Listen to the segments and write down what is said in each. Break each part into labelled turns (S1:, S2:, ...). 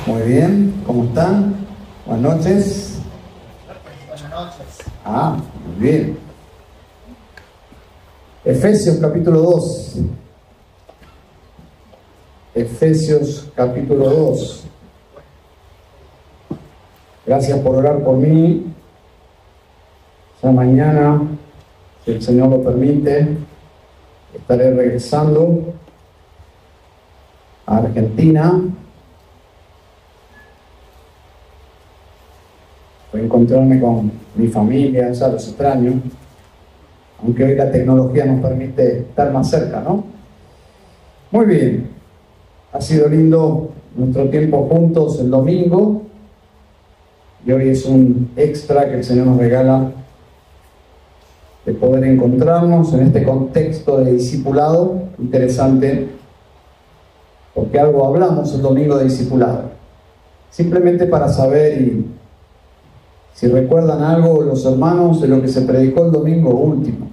S1: Muy bien, ¿cómo están? Buenas noches.
S2: Buenas noches.
S1: Muy bien. Efesios capítulo 2. Efesios capítulo 2. Gracias por orar por mí. Ya mañana, si el Señor lo permite, estaré regresando a Argentina. Voy a encontrarme con mi familia, ya los extraño, aunque hoy la tecnología nos permite estar más cerca, ¿no? Muy bien, ha sido lindo nuestro tiempo juntos el domingo y hoy es un extra que el Señor nos regala de poder encontrarnos en este contexto de discipulado. Interesante, porque algo hablamos el domingo de discipulado, simplemente para saber y si recuerdan algo los hermanos de lo que se predicó el domingo último.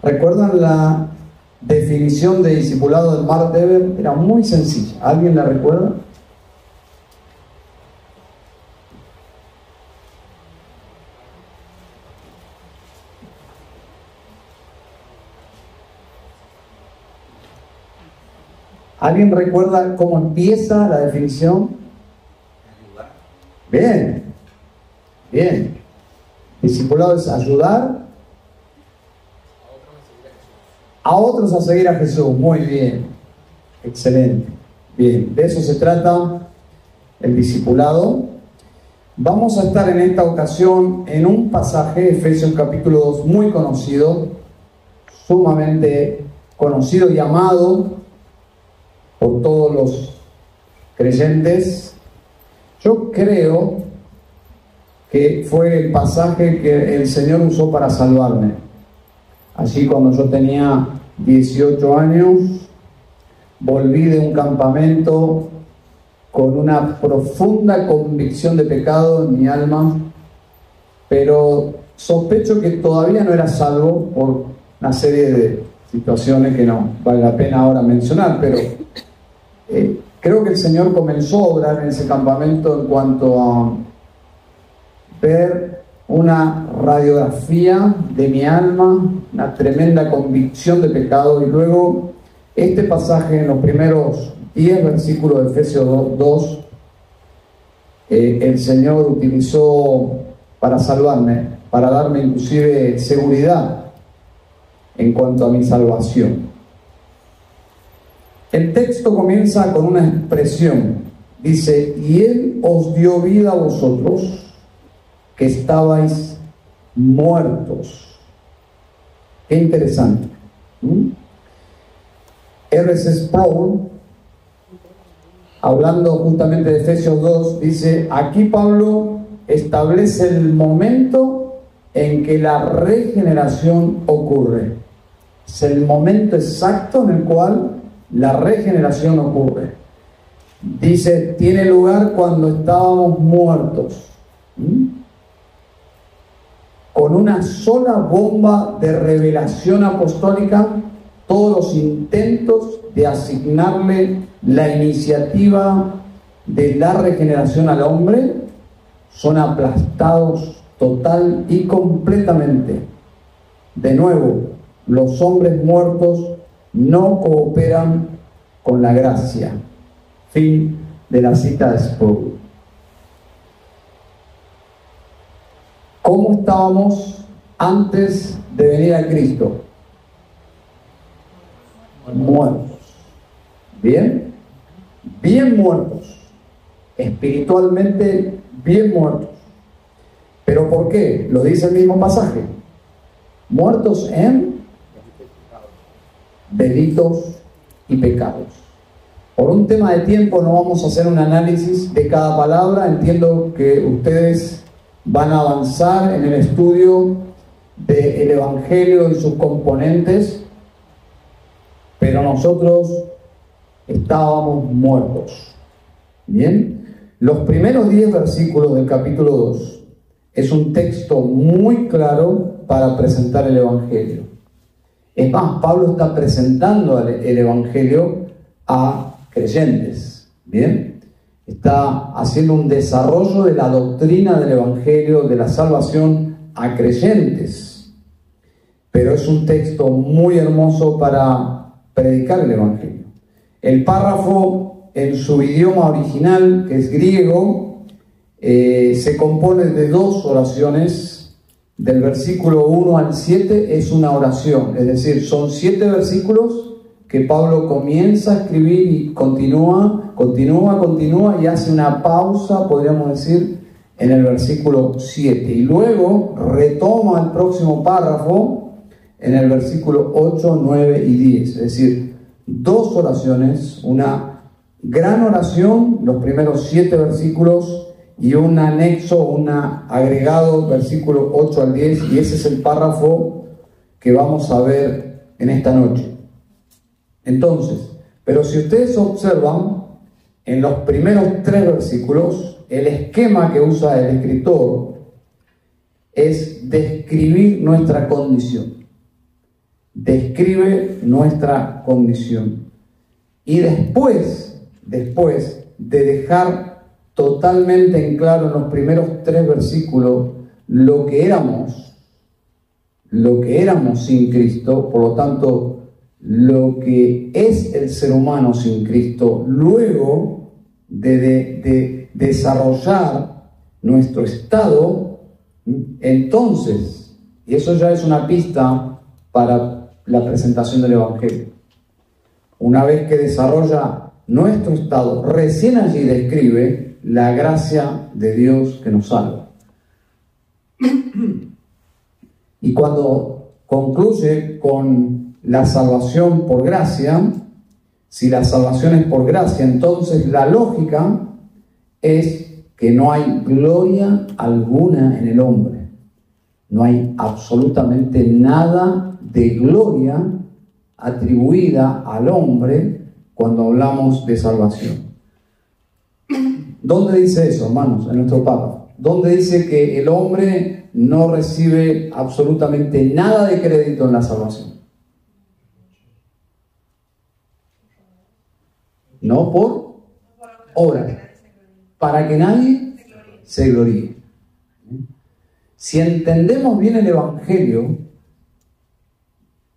S1: ¿Recuerdan la definición de discipulado de Mark Dever? Era muy sencilla. ¿Alguien la recuerda? ¿Alguien recuerda cómo empieza la definición? Bien, bien. Discipulado es ayudar a otros a seguir a Jesús. Muy bien, excelente. Bien, de eso se trata el discipulado. Vamos a estar en esta ocasión en un pasaje, Efesios capítulo 2, muy conocido, sumamente conocido y amado por todos los creyentes. Yo creo que fue el pasaje que el Señor usó para salvarme. Así, cuando yo tenía 18 años, volví de un campamento con una profunda convicción de pecado en mi alma, pero sospecho que todavía no era salvo por una serie de situaciones que no vale la pena ahora mencionar, pero creo que el Señor comenzó a obrar en ese campamento en cuanto a ver una radiografía de mi alma, una tremenda convicción de pecado, y luego este pasaje en los primeros 10 versículos de Efesios 2, el Señor utilizó para salvarme, para darme inclusive seguridad en cuanto a mi salvación. El texto comienza con una expresión. Dice: y Él os dio vida a vosotros, que estabais muertos. Qué interesante. R.C. Sproul, hablando justamente de Efesios 2, dice: aquí Pablo establece el momento en que la regeneración ocurre. Es el momento exacto en el cual la regeneración ocurre. Dice, tiene lugar cuando estábamos muertos. Con una sola bomba de revelación apostólica, todos los intentos de asignarle la iniciativa de la regeneración al hombre son aplastados total y completamente. De nuevo, los hombres muertos no cooperan con la gracia. Fin de la cita de Sproul. ¿Cómo estábamos antes de venir a Cristo? Muertos. ¿Bien? Bien muertos. Espiritualmente bien muertos. ¿Pero por qué? Lo dice el mismo pasaje. Muertos en delitos y pecados. Por un tema de tiempo no vamos a hacer un análisis de cada palabra. Entiendo que ustedes van a avanzar en el estudio del Evangelio y sus componentes, pero nosotros estábamos muertos. Bien, los primeros 10 versículos del capítulo 2 es un texto muy claro para presentar el Evangelio. Es más, Pablo está presentando el Evangelio a creyentes. Bien, está haciendo un desarrollo de la doctrina del Evangelio, de la salvación a creyentes. Pero es un texto muy hermoso para predicar el Evangelio. El párrafo en su idioma original, que es griego, se compone de dos oraciones. Del versículo 1 al 7 es una oración, es decir, son 7 versículos que Pablo comienza a escribir y continúa y hace una pausa, podríamos decir, en el versículo 7. Y luego retoma el próximo párrafo en el versículo 8, 9 y 10. Es decir, dos oraciones, una gran oración, los primeros 7 versículos, y un anexo, un agregado, versículo 8 al 10, y ese es el párrafo que vamos a ver en esta noche. Entonces, pero si ustedes observan, en los primeros 3 versículos, el esquema que usa el escritor es describir nuestra condición. Describe nuestra condición. Y después de dejar totalmente en claro en los primeros 3 versículos lo que éramos sin Cristo, por lo tanto, lo que es el ser humano sin Cristo, luego de desarrollar nuestro estado, entonces, y eso ya es una pista para la presentación del Evangelio, una vez que desarrolla nuestro estado, recién allí describe la gracia de Dios que nos salva. Y cuando concluye con la salvación por gracia, si la salvación es por gracia, entonces la lógica es que no hay gloria alguna en el hombre. No hay absolutamente nada de gloria atribuida al hombre cuando hablamos de salvación. ¿Dónde dice eso, hermanos, en nuestro párrafo? ¿Dónde dice que el hombre no recibe absolutamente nada de crédito en la salvación? No por obra, para que nadie se gloríe. Si entendemos bien el Evangelio,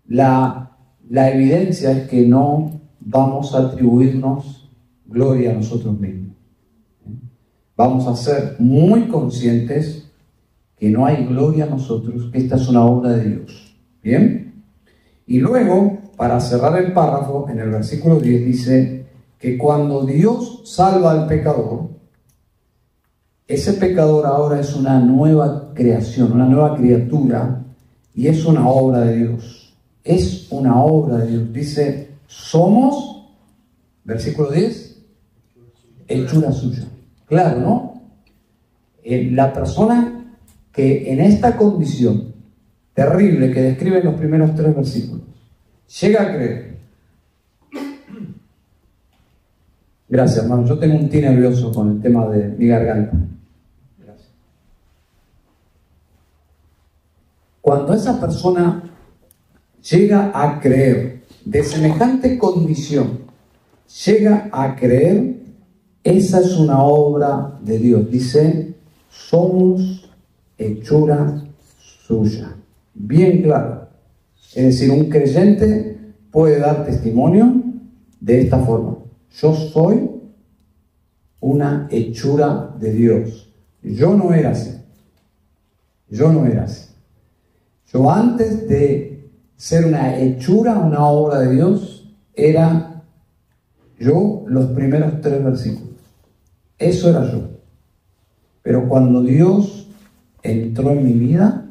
S1: la evidencia es que no vamos a atribuirnos gloria a nosotros mismos. Vamos a ser muy conscientes que no hay gloria a nosotros, que esta es una obra de Dios. ¿Bien? Y luego, para cerrar el párrafo, en el versículo 10 dice que cuando Dios salva al pecador, ese pecador ahora es una nueva creación, una nueva criatura, y es una obra de Dios. Es una obra de Dios. Dice, somos, versículo 10, hechura suya. Claro, ¿no? La persona que en esta condición terrible que describen los primeros 3 versículos llega a creer. Gracias, hermano. Yo tengo un ti nervioso con el tema de mi garganta. Gracias. Cuando esa persona llega a creer de semejante condición, llega a creer, esa es una obra de Dios. Dice, somos hechura suya. Bien claro. Es decir, un creyente puede dar testimonio de esta forma. Yo soy una hechura de Dios. Yo no era así. Yo no era así. Yo antes de ser una hechura, una obra de Dios, era yo los primeros 3 versículos. Eso era yo. Pero cuando Dios entró en mi vida,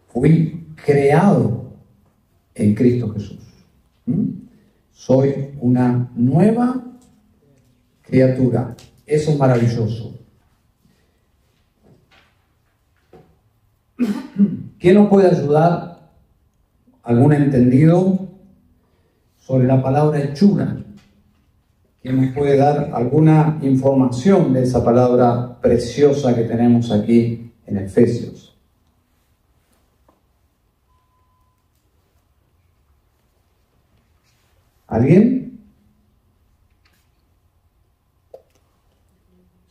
S1: fui creado en Cristo Jesús. Soy una nueva criatura. Eso es maravilloso. ¿Quién nos puede ayudar? ¿Algún entendido sobre la palabra hechura? ¿Quién nos puede dar alguna información de esa palabra preciosa que tenemos aquí en Efesios? ¿Alguien?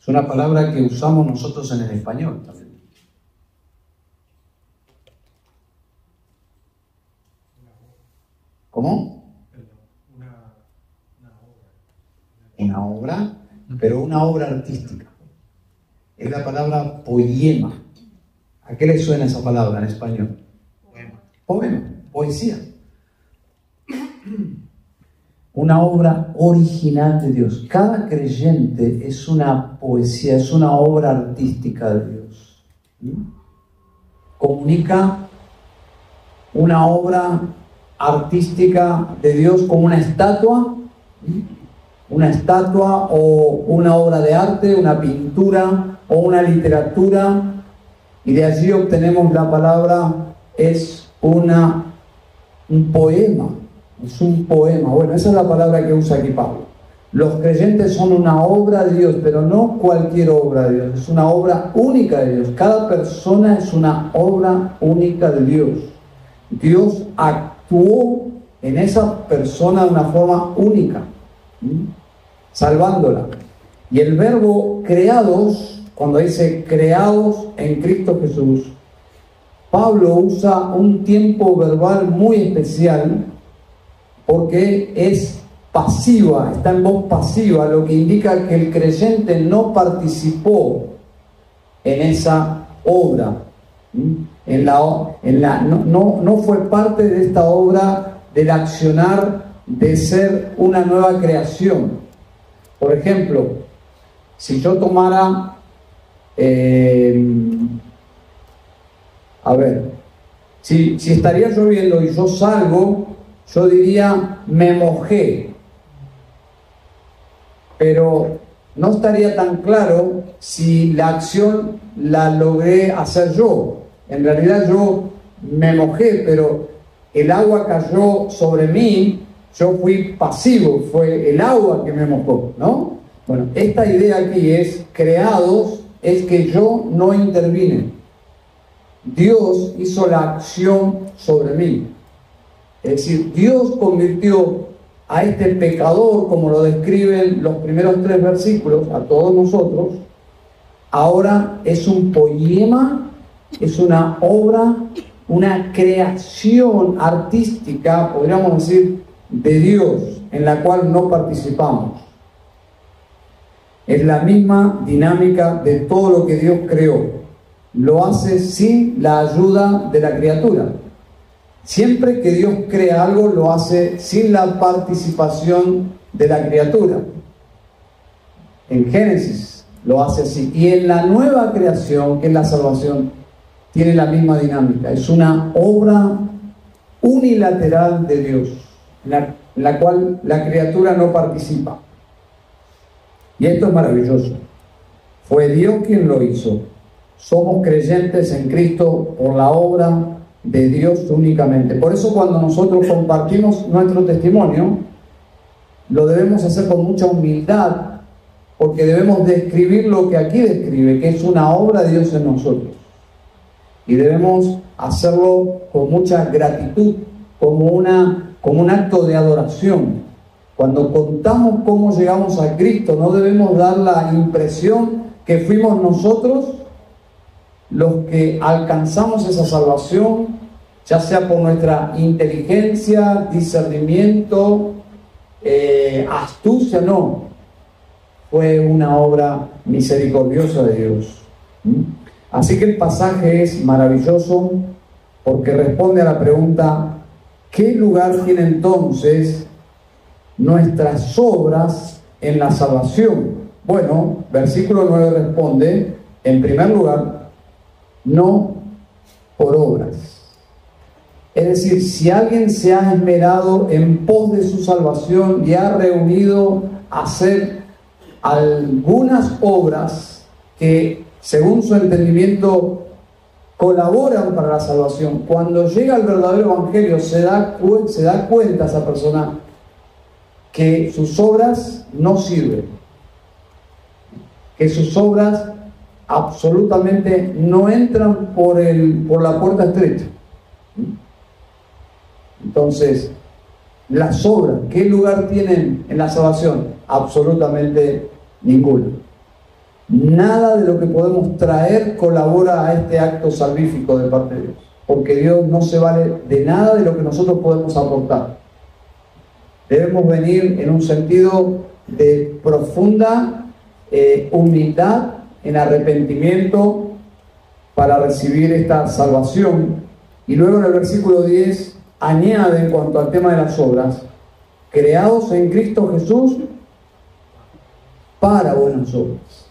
S1: Es una palabra que usamos nosotros en el español también. ¿Cómo? Una obra, pero una obra artística. Es la palabra poema. ¿A qué le suena esa palabra en español? Poema, poesía. Una obra original de Dios. Cada creyente es una poesía, es una obra artística de Dios. Comunica una obra artística de Dios como una estatua o una obra de arte, una pintura o una literatura, y de allí obtenemos la palabra, es un poema, es un poema. Bueno, esa es la palabra que usa aquí Pablo. Los creyentes son una obra de Dios, pero no cualquier obra de Dios, es una obra única de Dios. Cada persona es una obra única de Dios. Dios actuó en esa persona de una forma única, salvándola. Y el verbo creados, cuando dice creados en Cristo Jesús, Pablo usa un tiempo verbal muy especial porque es pasiva, está en voz pasiva, lo que indica que el creyente no participó en esa obra, no fue parte de esta obra del accionar de ser una nueva creación. Por ejemplo, si yo tomara, si estaría lloviendo y yo salgo, yo diría, me mojé. Pero no estaría tan claro si la acción la logré hacer yo. En realidad yo me mojé, pero el agua cayó sobre mí, yo fui pasivo, fue el agua que me mojó, ¿no? Bueno, esta idea aquí es, creados, es que yo no intervine. Dios hizo la acción sobre mí. Es decir, Dios convirtió a este pecador, como lo describen los primeros 3 versículos, a todos nosotros, ahora es un poema, es una obra, una creación artística, podríamos decir, de Dios, en la cual no participamos. Es la misma dinámica de todo lo que Dios creó. Lo hace sin la ayuda de la criatura. Siempre que Dios crea algo, lo hace sin la participación de la criatura. En Génesis lo hace así. Y en la nueva creación, que es la salvación, tiene la misma dinámica. Es una obra unilateral de Dios, en la cual la criatura no participa. Y esto es maravilloso. Fue Dios quien lo hizo. Somos creyentes en Cristo por la obra de Dios únicamente. Por eso cuando nosotros compartimos nuestro testimonio, lo debemos hacer con mucha humildad, porque debemos describir lo que aquí describe, que es una obra de Dios en nosotros. Y debemos hacerlo con mucha gratitud, como un acto de adoración. Cuando contamos cómo llegamos a Cristo, no debemos dar la impresión que fuimos nosotros los que alcanzamos esa salvación, ya sea por nuestra inteligencia, discernimiento, astucia, no. Fue una obra misericordiosa de Dios. Así que el pasaje es maravilloso porque responde a la pregunta, ¿qué lugar tiene entonces nuestras obras en la salvación? Bueno, versículo 9 responde, en primer lugar, no por obras. Es decir, si alguien se ha esmerado en pos de su salvación y ha reunido a hacer algunas obras que, según su entendimiento, colaboran para la salvación, cuando llega el verdadero evangelio se da cuenta esa persona que sus obras no sirven, que sus obras absolutamente no entran por la puerta estrecha. Entonces, las obras, ¿qué lugar tienen en la salvación? Absolutamente ninguna. Nada de lo que podemos traer colabora a este acto salvífico de parte de Dios, porque Dios no se vale de nada de lo que nosotros podemos aportar. Debemos venir en un sentido de profunda humildad, en arrepentimiento, para recibir esta salvación. Y luego en el versículo 10 añade, en cuanto al tema de las obras, creados en Cristo Jesús para buenas obras.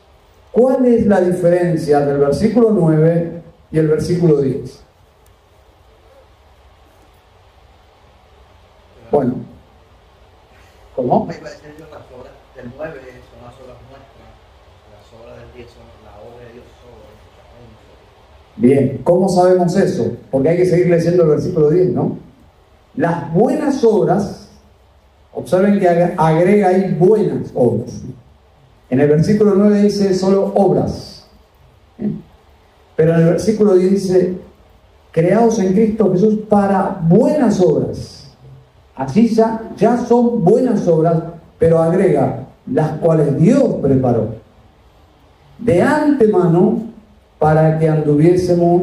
S1: ¿Cuál es la diferencia del versículo 9 y el versículo 10? Bueno, ¿cómo?
S2: Me iba a decir yo, las obras del 9 son las obras nuestras, las obras del 10 son la obra de Dios sobre.
S1: Bien, ¿cómo sabemos eso? Porque hay que seguir leyendo el versículo 10, ¿no? Las buenas obras, observen que agrega ahí buenas obras. En el versículo 9 dice solo obras. Pero en el versículo 10 dice, creados en Cristo Jesús para buenas obras. Así ya son buenas obras, pero agrega, las cuales Dios preparó de antemano para que anduviésemos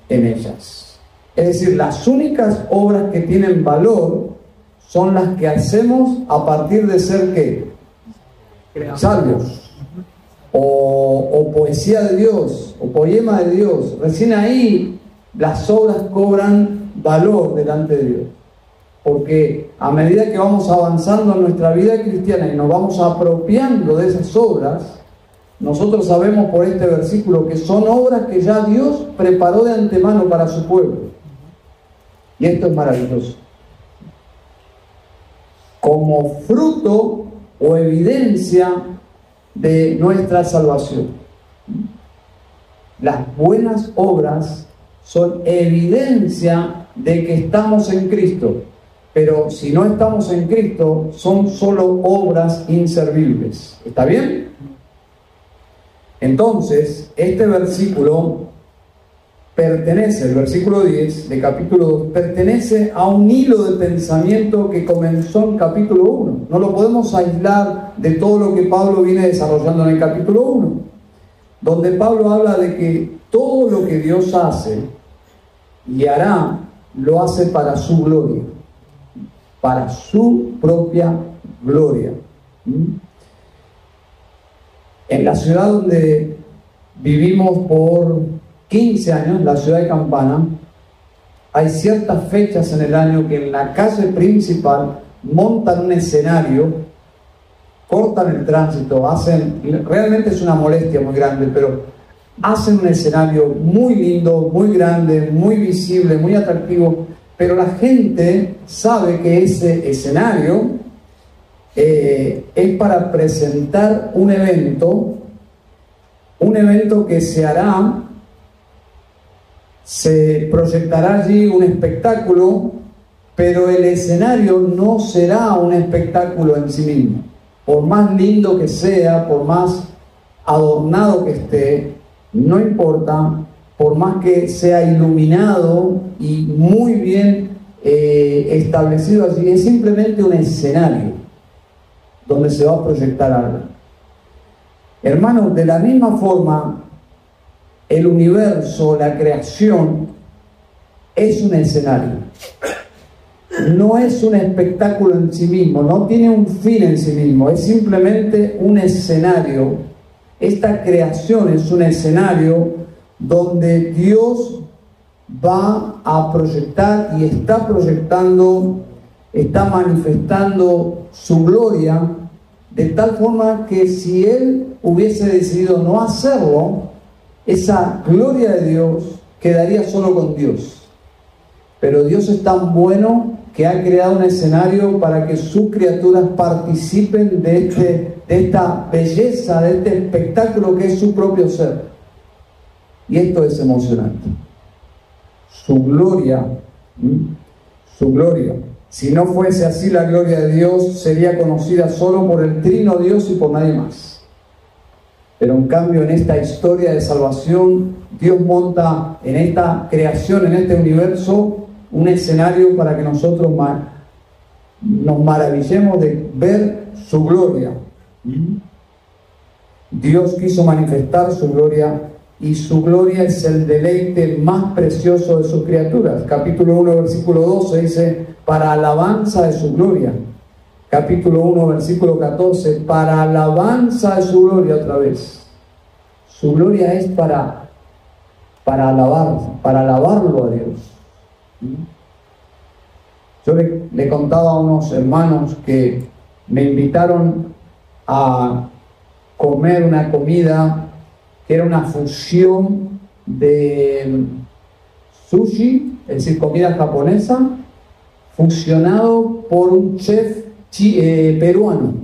S1: en ellas. Es decir, las únicas obras que tienen valor son las que hacemos a partir de ser ¿qué? Salvos, o poesía de Dios, o poema de Dios. Recién ahí las obras cobran valor delante de Dios, porque a medida que vamos avanzando en nuestra vida cristiana y nos vamos apropiando de esas obras, nosotros sabemos por este versículo que son obras que ya Dios preparó de antemano para su pueblo. Y esto es maravilloso. Como fruto o evidencia de nuestra salvación. Las buenas obras son evidencia de que estamos en Cristo, pero si no estamos en Cristo, son solo obras inservibles. ¿Está bien? Entonces, este versículo pertenece, el versículo 10 de capítulo 2, pertenece a un hilo de pensamiento que comenzó en capítulo 1. No lo podemos aislar de todo lo que Pablo viene desarrollando en el capítulo 1, donde Pablo habla de que todo lo que Dios hace y hará, lo hace para su gloria, para su propia gloria. En la ciudad donde vivimos por 15 años, la ciudad de Campana, hay ciertas fechas en el año que en la calle principal montan un escenario, cortan el tránsito, realmente es una molestia muy grande, pero hacen un escenario muy lindo, muy grande, muy visible, muy atractivo, pero la gente sabe que ese escenario es para presentar un evento que se hará. Se proyectará allí un espectáculo, pero el escenario no será un espectáculo en sí mismo. Por más lindo que sea, por más adornado que esté, no importa, por más que sea iluminado y muy bien establecido allí, es simplemente un escenario donde se va a proyectar algo. Hermanos, de la misma forma, el universo, la creación, es un escenario. No es un espectáculo en sí mismo, no tiene un fin en sí mismo, es simplemente un escenario. Esta creación es un escenario donde Dios va a proyectar y está proyectando, está manifestando su gloria, de tal forma que si Él hubiese decidido no hacerlo, esa gloria de Dios quedaría solo con Dios. Pero Dios es tan bueno que ha creado un escenario para que sus criaturas participen de esta belleza, de este espectáculo que es su propio ser. Y esto es emocionante. Su gloria, su gloria. Si no fuese así, la gloria de Dios sería conocida solo por el Trino Dios y por nadie más. Pero en cambio, en esta historia de salvación, Dios monta en esta creación, en este universo, un escenario para que nosotros nos maravillemos de ver su gloria. Dios quiso manifestar su gloria, y su gloria es el deleite más precioso de sus criaturas. Capítulo 1, versículo 12 dice, para alabanza de su gloria. Capítulo 1, versículo 14, para alabanza de su gloria otra vez. Su gloria es para alabarlo a Dios. Yo le contaba a unos hermanos que me invitaron a comer una comida que era una fusión de sushi, es decir, comida japonesa, fusionado por un chef peruano.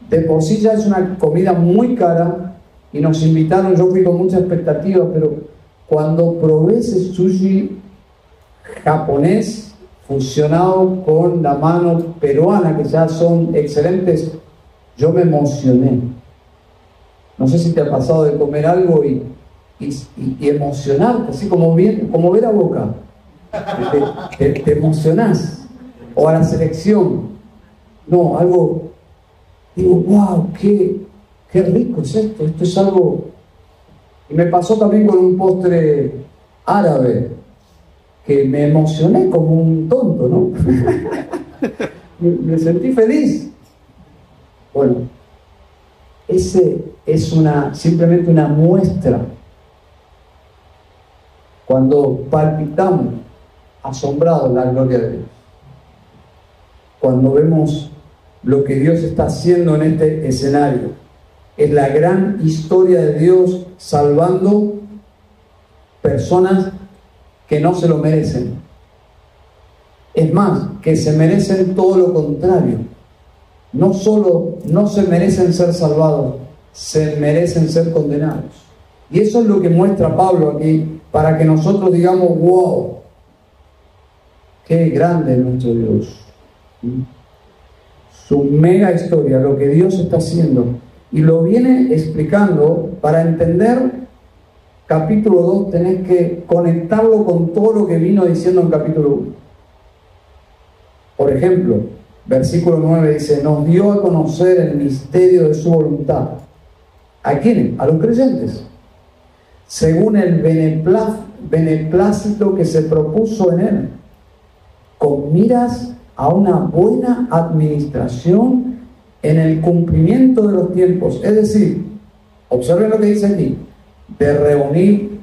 S1: De por sí ya es una comida muy cara y nos invitaron, yo fui con mucha expectativa, pero cuando probé ese sushi japonés fusionado con la mano peruana, que ya son excelentes, yo me emocioné. No sé si te ha pasado de comer algo y emocionarte, así como ver a Boca. Te emocionás. O a la selección. No, algo, digo, wow, qué rico es esto. Esto es algo. Y me pasó también con un postre árabe, que me emocioné como un tonto, ¿no? me sentí feliz. Bueno, ese es simplemente una muestra. Cuando palpitamos asombrados la gloria de Dios, cuando vemos lo que Dios está haciendo en este escenario, es la gran historia de Dios salvando personas que no se lo merecen. Es más, que se merecen todo lo contrario. No solo no se merecen ser salvados, se merecen ser condenados. Y eso es lo que muestra Pablo aquí, para que nosotros digamos, wow, qué grande es nuestro Dios. Su mega historia, lo que Dios está haciendo. Y lo viene explicando. Para entender capítulo 2 tenés que conectarlo con todo lo que vino diciendo en capítulo 1. Por ejemplo, versículo 9 dice, nos dio a conocer el misterio de su voluntad. ¿A quiénes? A los creyentes. Según el beneplácito que se propuso en él, con miras a una buena administración en el cumplimiento de los tiempos. Es decir, observen lo que dice aquí, de reunir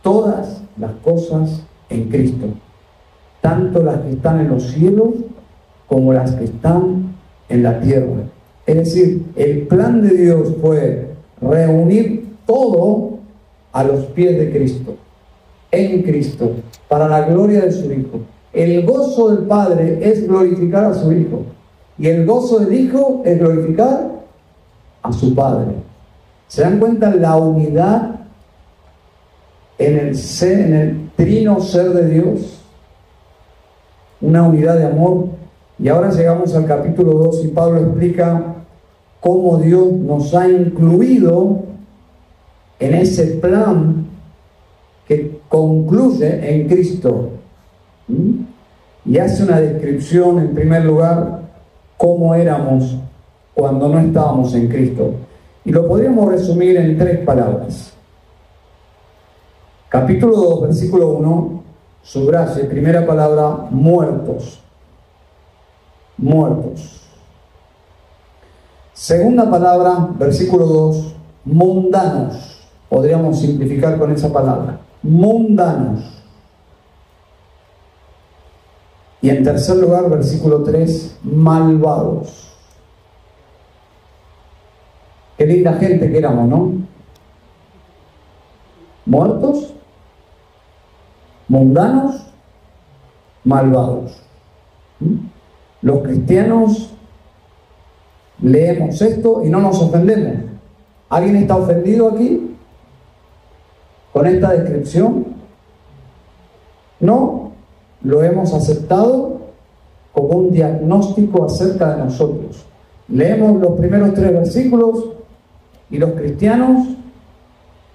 S1: todas las cosas en Cristo, tanto las que están en los cielos como las que están en la tierra. Es decir, el plan de Dios fue reunir todo a los pies de Cristo, en Cristo, para la gloria de su Hijo. El gozo del Padre es glorificar a su Hijo, y el gozo del Hijo es glorificar a su Padre. ¿Se dan cuenta la unidad en el trino ser de Dios? Una unidad de amor. Y ahora llegamos al capítulo 2 y Pablo explica cómo Dios nos ha incluido en ese plan que concluye en Cristo. Y hace una descripción, en primer lugar, cómo éramos cuando no estábamos en Cristo. Y lo podríamos resumir en 3 palabras. Capítulo 2, versículo 1, subraye, primera palabra, muertos. Muertos. Segunda palabra, versículo 2, mundanos. Podríamos simplificar con esa palabra. Mundanos. Y en tercer lugar, versículo 3, malvados. Qué linda gente que éramos, ¿no? Muertos, mundanos, malvados. Los cristianos leemos esto y no nos ofendemos. ¿Alguien está ofendido aquí con esta descripción? No, lo hemos aceptado como un diagnóstico acerca de nosotros. Leemos los primeros 3 versículos y los cristianos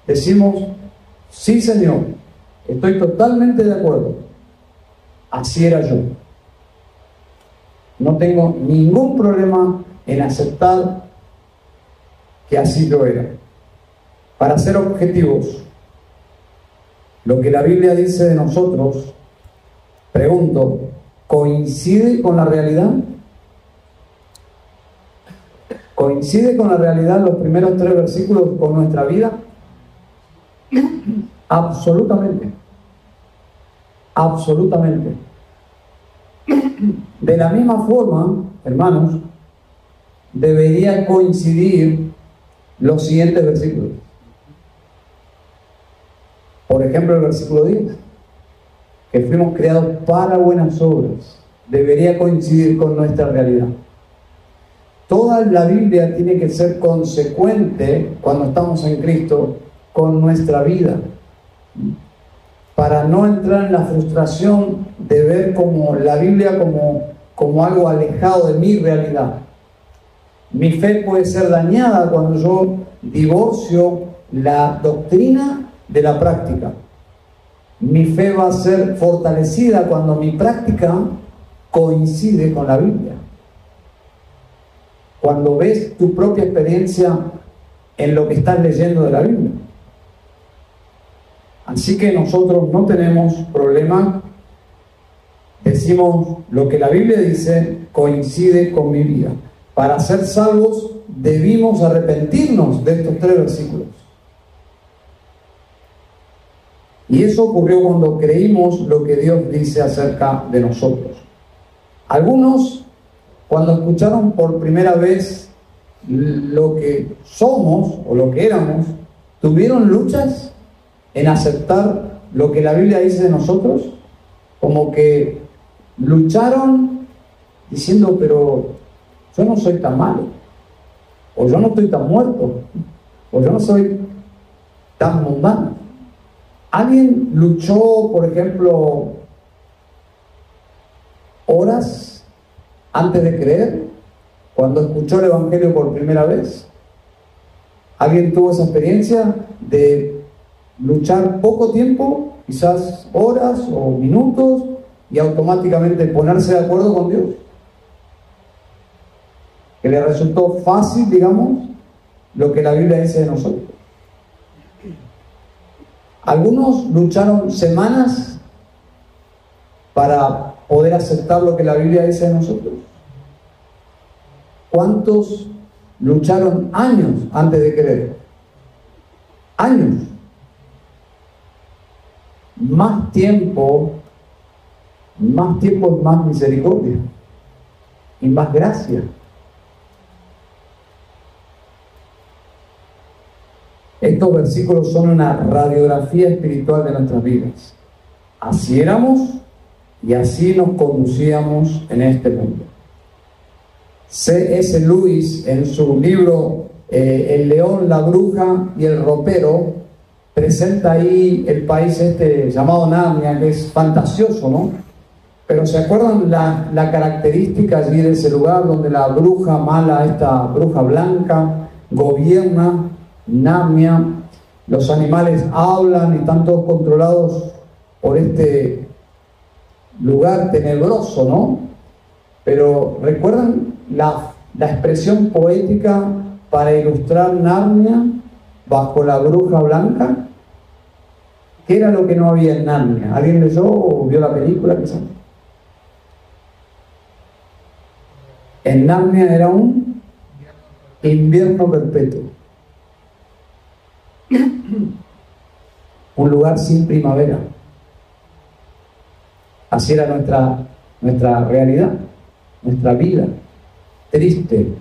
S1: decimos, sí Señor, estoy totalmente de acuerdo. Así era yo. No tengo ningún problema en aceptar que así lo era. Para ser objetivos, lo que la Biblia dice de nosotros, pregunto, ¿coincide con la realidad? ¿Coincide con la realidad los primeros 3 versículos con nuestra vida? Absolutamente. Absolutamente. De la misma forma, hermanos, debería coincidir los siguientes versículos. Por ejemplo, el versículo 10, que fuimos creados para buenas obras, debería coincidir con nuestra realidad. Toda la Biblia tiene que ser consecuente cuando estamos en Cristo con nuestra vida, para no entrar en la frustración de ver como la Biblia como algo alejado de mi realidad. Mi fe puede ser dañada cuando yo divorcio la doctrina de la práctica. Mi fe va a ser fortalecida cuando mi práctica coincide con la Biblia. Cuando ves tu propia experiencia en lo que estás leyendo de la Biblia. Así que nosotros no tenemos problema. Decimos lo que la Biblia dice coincide con mi vida. Para ser salvos debimos arrepentirnos de estos 3 versículos. Y eso ocurrió cuando creímos lo que Dios dice acerca de nosotros. Algunos, cuando escucharon por primera vez lo que somos o lo que éramos, tuvieron luchas en aceptar lo que la Biblia dice de nosotros, como que lucharon diciendo, pero yo no soy tan malo, o yo no estoy tan muerto, o yo no soy tan mundano. ¿Alguien luchó, por ejemplo, horas antes de creer, cuando escuchó el Evangelio por primera vez? ¿Alguien tuvo esa experiencia de luchar poco tiempo, quizás horas o minutos, y automáticamente ponerse de acuerdo con Dios? Que le resultó fácil, digamos, lo que la Biblia dice de nosotros. Algunos lucharon semanas para poder aceptar lo que la Biblia dice de nosotros. ¿Cuántos lucharon años antes de creer? Años. Más tiempo es más misericordia y más gracia. Estos versículos son una radiografía espiritual de nuestras vidas. Así éramos y así nos conducíamos en este mundo. C.S. Lewis, en su libro El león, la bruja y el ropero, presenta ahí el país este llamado Narnia, que es fantasioso, ¿no? Pero ¿se acuerdan la característica allí de ese lugar donde la bruja mala, esta bruja blanca, gobierna Narnia? Los animales hablan y están todos controlados por este lugar tenebroso, ¿no? Pero ¿recuerdan la expresión poética para ilustrar Narnia bajo la bruja blanca? ¿Qué era lo que no había en Narnia? ¿Alguien leyó o vio la película quizás? En Narnia era un invierno perpetuo. Un lugar sin primavera. Así era nuestra realidad, nuestra vida. Triste,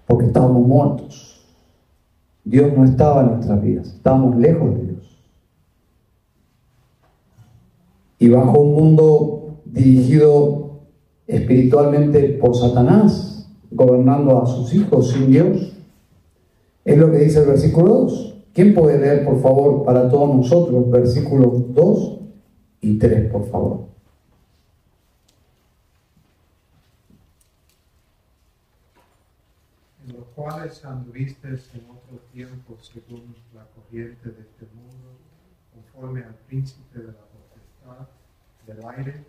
S1: porque estábamos muertos. Dios no estaba en nuestras vidas, estábamos lejos de Dios. Y bajo un mundo dirigido espiritualmente por Satanás, gobernando a sus hijos sin Dios. Es lo que dice el versículo 2. ¿Quién puede leer, por favor, para todos nosotros, versículos 2 y 3, por favor?
S3: En los cuales anduvisteis en otro tiempo según la corriente de este mundo, conforme al príncipe de la potestad del aire,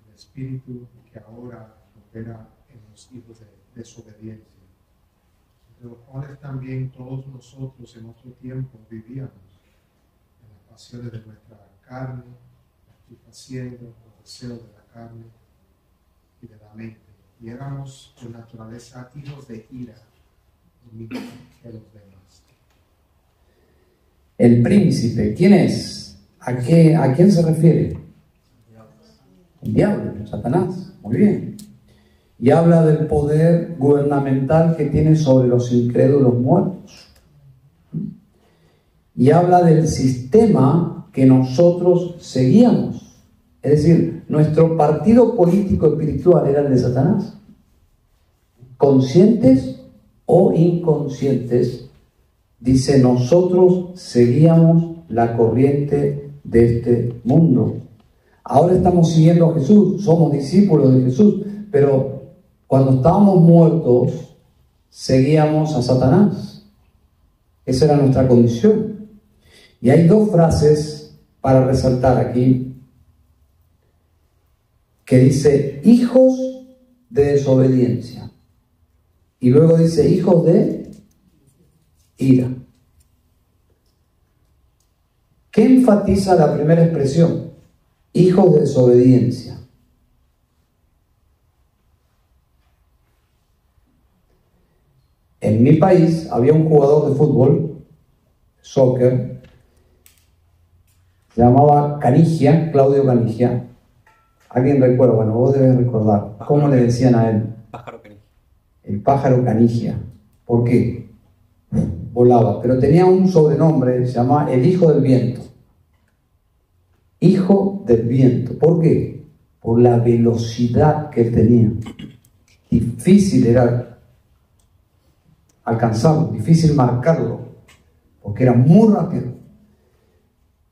S3: el espíritu que ahora opera en los hijos de desobediencia, entre los cuales también todos nosotros en otro tiempo vivíamos en las pasiones de nuestra carne, satisfaciendo los deseos de la carne y de la mente. Y éramos por naturaleza hijos de ira, lo mismo que los demás.
S1: El príncipe, ¿quién es? ¿A quién se refiere? El diablo, Satanás. Muy bien. Y habla del poder gubernamental que tiene sobre los incrédulos muertos. Y habla del sistema que nosotros seguíamos. Es decir, nuestro partido político espiritual era el de Satanás. Conscientes o inconscientes, dice, nosotros seguíamos la corriente de este mundo. Ahora estamos siguiendo a Jesús, somos discípulos de Jesús, pero cuando estábamos muertos, seguíamos a Satanás. Esa era nuestra condición. Y hay dos frases para resaltar aquí, que dice, hijos de desobediencia. Y luego dice, hijos de ira. ¿Qué enfatiza la primera expresión? Hijos de desobediencia. En mi país había un jugador de fútbol, soccer, se llamaba Canigia, Claudio Canigia. ¿Alguien recuerda? Bueno, vos debes recordar. ¿Cómo le decían a él?
S2: Pájaro Canigia.
S1: El pájaro Canigia. ¿Por qué? Volaba, pero tenía un sobrenombre, se llamaba el hijo del viento. Hijo del viento. ¿Por qué? Por la velocidad que él tenía. Difícil era alcanzarlo, difícil marcarlo, porque era muy rápido.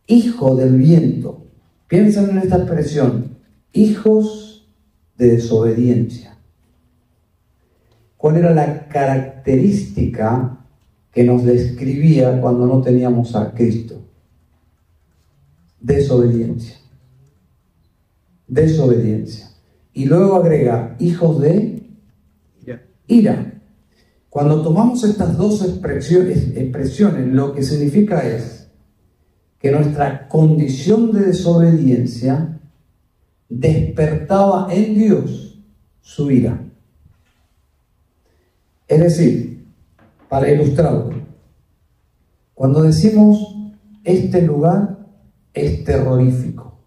S1: Hijo del viento. Piensen en esta expresión, hijos de desobediencia. ¿Cuál era la característica que nos describía cuando no teníamos a Cristo? Desobediencia. Desobediencia. Y luego agrega, hijos de ira. Cuando tomamos estas dos expresiones, lo que significa es que nuestra condición de desobediencia despertaba en Dios su ira. Es decir, para ilustrarlo, cuando decimos este lugar es terrorífico,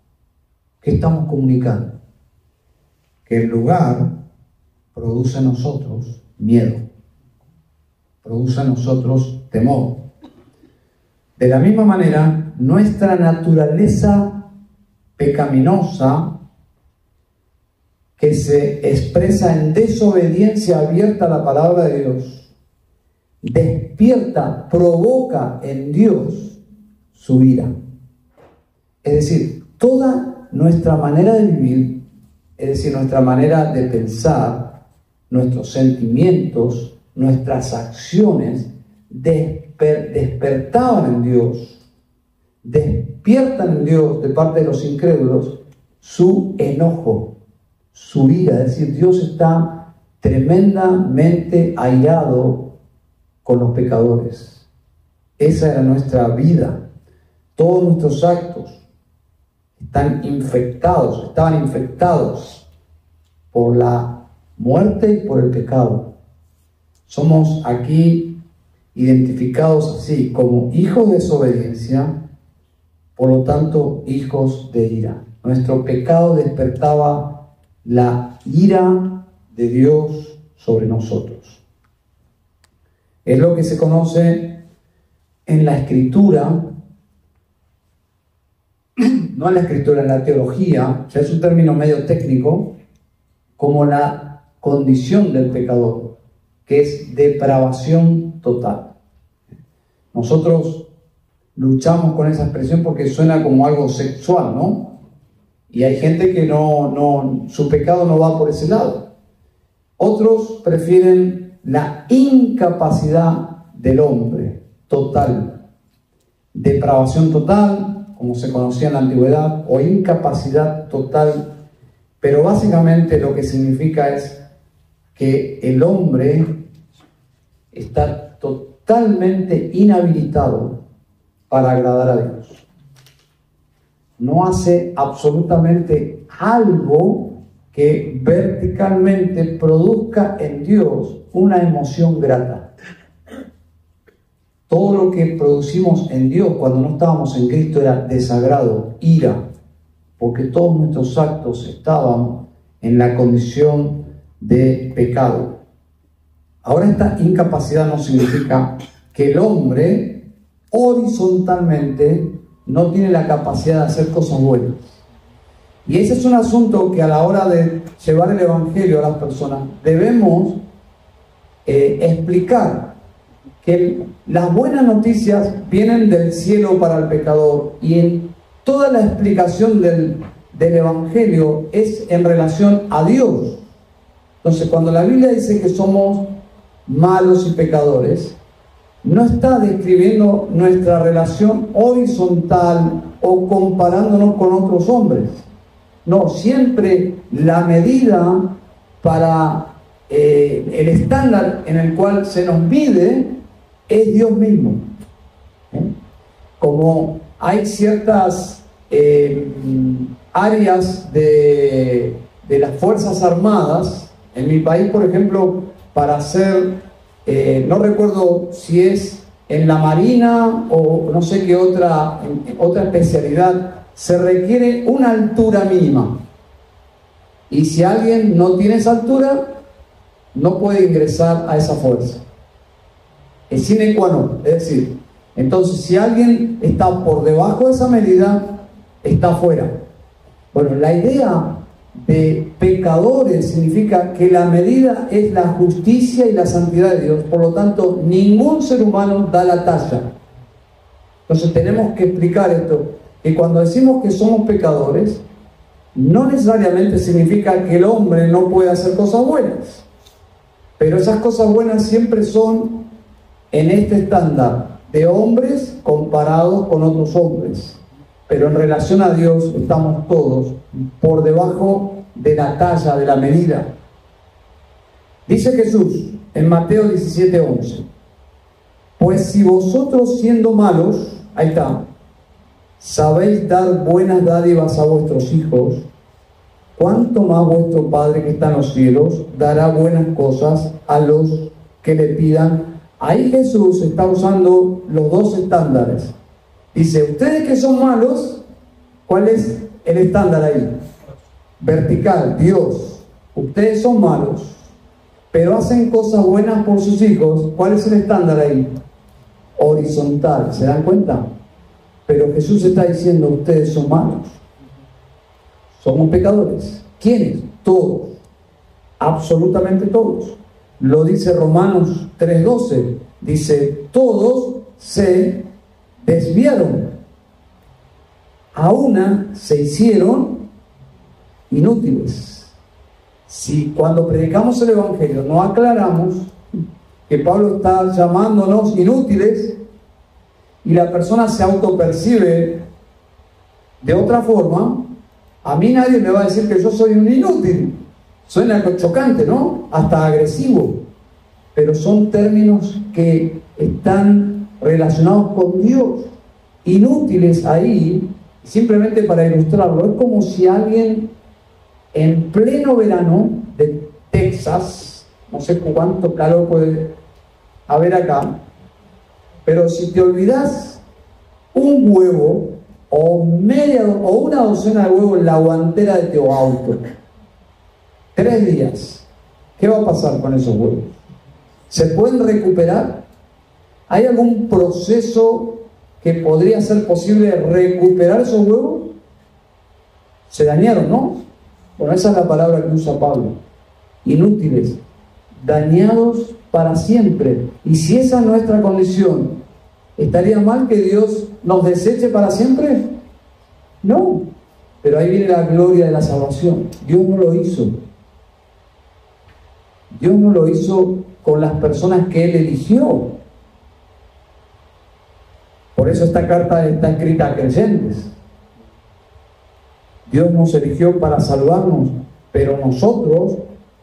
S1: ¿qué estamos comunicando? Que el lugar produce en nosotros miedo, produce en nosotros temor. De la misma manera, nuestra naturaleza pecaminosa, que se expresa en desobediencia abierta a la palabra de Dios, despierta, provoca en Dios su ira. Es decir, toda nuestra manera de vivir, es decir, nuestra manera de pensar, nuestros sentimientos, nuestras acciones, despertaban en Dios, despiertan en Dios de parte de los incrédulos su enojo, su ira. Es decir, Dios está tremendamente airado con los pecadores. Esa era nuestra vida. Todos nuestros actos estaban infectados por la muerte y por el pecado. Somos aquí identificados así, como hijos de desobediencia, por lo tanto, hijos de ira. Nuestro pecado despertaba la ira de Dios sobre nosotros. Es lo que se conoce en la Escritura, no en la Escritura, en la teología, o sea, es un término medio técnico, como la condición del pecador, que es depravación total. Nosotros luchamos con esa expresión porque suena como algo sexual, ¿no? Y hay gente que su pecado no va por ese lado. Otros prefieren la incapacidad del hombre total, depravación total, como se conocía en la antigüedad, o incapacidad total, pero básicamente lo que significa es que el hombre está totalmente inhabilitado para agradar a Dios. No hace absolutamente algo que verticalmente produzca en Dios una emoción grata. Todo lo que producimos en Dios cuando no estábamos en Cristo era desagrado, ira, porque todos nuestros actos estaban en la condición de pecado. Ahora, esta incapacidad no significa que el hombre horizontalmente no tiene la capacidad de hacer cosas buenas. Y ese es un asunto que a la hora de llevar el Evangelio a las personas debemos explicar, que las buenas noticias vienen del cielo para el pecador, y en toda la explicación del Evangelio es en relación a Dios. Entonces, cuando la Biblia dice que somos malos y pecadores, no está describiendo nuestra relación horizontal o comparándonos con otros hombres. No, siempre la medida para el estándar en el cual se nos mide es Dios mismo. Como hay ciertas áreas de las Fuerzas Armadas, en mi país, por ejemplo, para hacer, no recuerdo si es en la Marina o no sé qué otra especialidad, se requiere una altura mínima. Y si alguien no tiene esa altura, no puede ingresar a esa fuerza. Es sine qua non. Es decir, entonces si alguien está por debajo de esa medida, está fuera. Bueno, la idea de pecadores significa que la medida es la justicia y la santidad de Dios. Por lo tanto, ningún ser humano da la talla. Entonces tenemos que explicar esto, que cuando decimos que somos pecadores, no necesariamente significa que el hombre no puede hacer cosas buenas, pero esas cosas buenas siempre son en este estándar de hombres comparados con otros hombres. Pero en relación a Dios estamos todos por debajo de la talla, de la medida. Dice Jesús en Mateo 17:11: pues si vosotros, siendo malos, ahí está, sabéis dar buenas dádivas a vuestros hijos, ¿cuánto más vuestro Padre que está en los cielos dará buenas cosas a los que le pidan? Ahí Jesús está usando los dos estándares. Dice, ustedes que son malos, ¿cuál es el estándar ahí? Vertical, Dios. Ustedes son malos, pero hacen cosas buenas por sus hijos. ¿Cuál es el estándar ahí? Horizontal, ¿se dan cuenta? Pero Jesús está diciendo, ustedes son malos. Somos pecadores. ¿Quiénes? Todos. Absolutamente todos. Lo dice Romanos 3:12. Dice, todos se desviaron. A una se hicieron inútiles. Si cuando predicamos el Evangelio no aclaramos que Pablo está llamándonos inútiles y la persona se autopercibe de otra forma, a mí nadie me va a decir que yo soy un inútil. Suena chocante, ¿no? Hasta agresivo. Pero son términos que están relacionados con Dios. Inútiles ahí, simplemente para ilustrarlo, es como si alguien en pleno verano de Texas, no sé cuánto calor puede haber acá, pero si te olvidas un huevo o una docena de huevos en la guantera de tu auto, 3 días, ¿qué va a pasar con esos huevos? ¿Se pueden recuperar? ¿Hay algún proceso que podría ser posible recuperar esos huevos? Se dañaron, ¿no? Bueno, esa es la palabra que usa Pablo. Inútiles, dañados para siempre. Y si esa es nuestra condición, ¿estaría mal que Dios nos deseche para siempre? No. Pero ahí viene la gloria de la salvación. Dios no lo hizo. Dios no lo hizo con las personas que Él eligió. Por eso esta carta está escrita a creyentes. Dios nos eligió para salvarnos, pero nosotros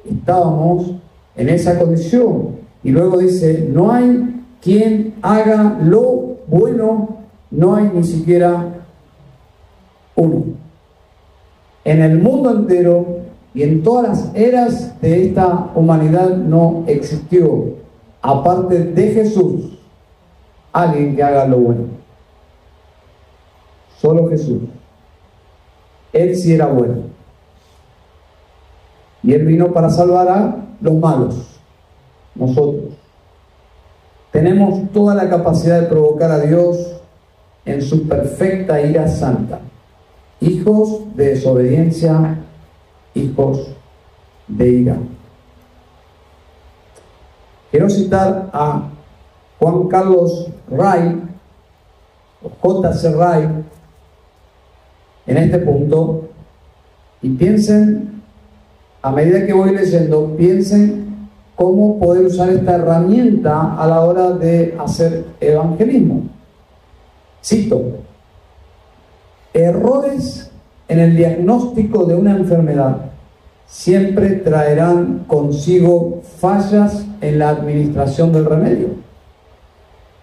S1: estábamos en esa condición. Y luego dice, no hay quien haga lo bueno, no hay ni siquiera uno. En el mundo entero y en todas las eras de esta humanidad no existió, aparte de Jesús, alguien que haga lo bueno. Solo Jesús. Él sí era bueno. Y Él vino para salvar a los malos, nosotros. Tenemos toda la capacidad de provocar a Dios en su perfecta ira santa. Hijos de desobediencia, hijos de ira. Quiero citar a Juan Carlos Ray, o J.C. Ray, en este punto, y piensen, a medida que voy leyendo, piensen cómo poder usar esta herramienta a la hora de hacer evangelismo. Cito: errores en el diagnóstico de una enfermedad siempre traerán consigo fallas en la administración del remedio.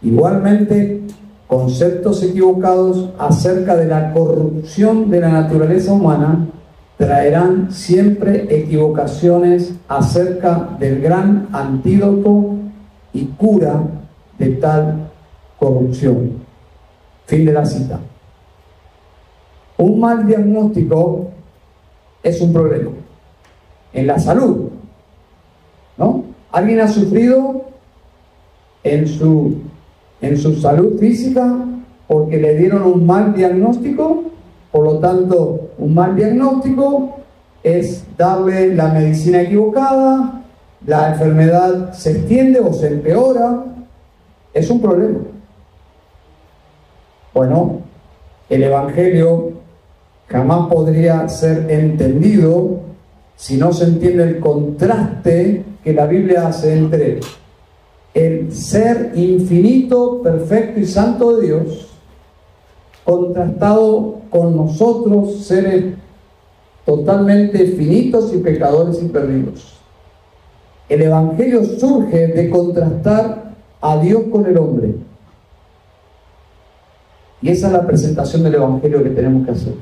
S1: Igualmente, conceptos equivocados acerca de la corrupción de la naturaleza humana traerán siempre equivocaciones acerca del gran antídoto y cura de tal corrupción. Fin de la cita. Un mal diagnóstico es un problema en la salud, ¿no? Alguien ha sufrido en su salud física porque le dieron un mal diagnóstico. Por lo tanto, un mal diagnóstico es darle la medicina equivocada, la enfermedad se extiende o se empeora, es un problema. Bueno, el Evangelio jamás podría ser entendido si no se entiende el contraste que la Biblia hace entre el ser infinito, perfecto y santo de Dios, contrastado con nosotros, seres totalmente finitos y pecadores y perdidos. El Evangelio surge de contrastar a Dios con el hombre. Y esa es la presentación del Evangelio que tenemos que hacer.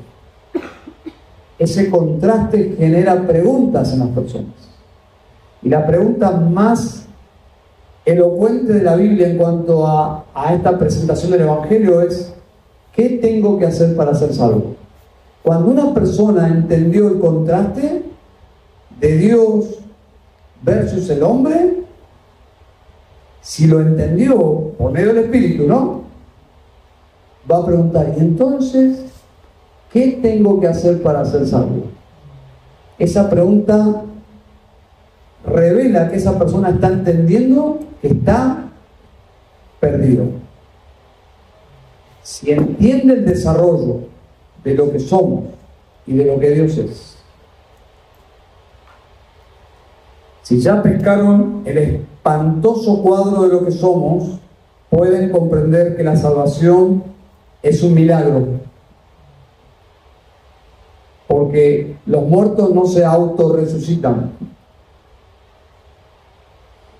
S1: Ese contraste genera preguntas en las personas. Y la pregunta más elocuente de la Biblia en cuanto a esta presentación del Evangelio es: ¿qué tengo que hacer para ser salvo? Cuando una persona entendió el contraste de Dios versus el hombre, si lo entendió por medio del Espíritu, ¿no?, va a preguntar: ¿y entonces qué tengo que hacer para ser salvo? Esa pregunta revela que esa persona está entendiendo que está perdido. Si entiende el desarrollo de lo que somos y de lo que Dios es, si ya pescaron el espantoso cuadro de lo que somos, pueden comprender que la salvación es un milagro, porque los muertos no se autorresucitan.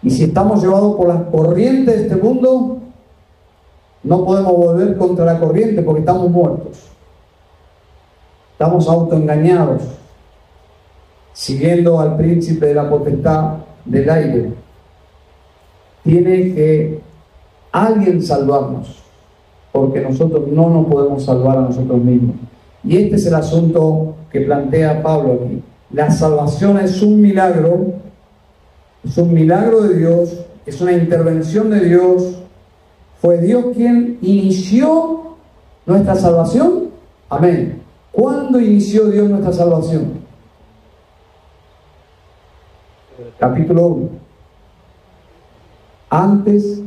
S1: Y si estamos llevados por las corrientes de este mundo, no podemos volver contra la corriente porque estamos muertos. Estamos autoengañados, siguiendo al príncipe de la potestad del aire. Tiene que alguien salvarnos, porque nosotros no nos podemos salvar a nosotros mismos. Y este es el asunto que plantea Pablo aquí. La salvación es un milagro de Dios, es una intervención de Dios. ¿Fue Dios quien inició nuestra salvación? Amén. ¿Cuándo inició Dios nuestra salvación? Capítulo 1. Antes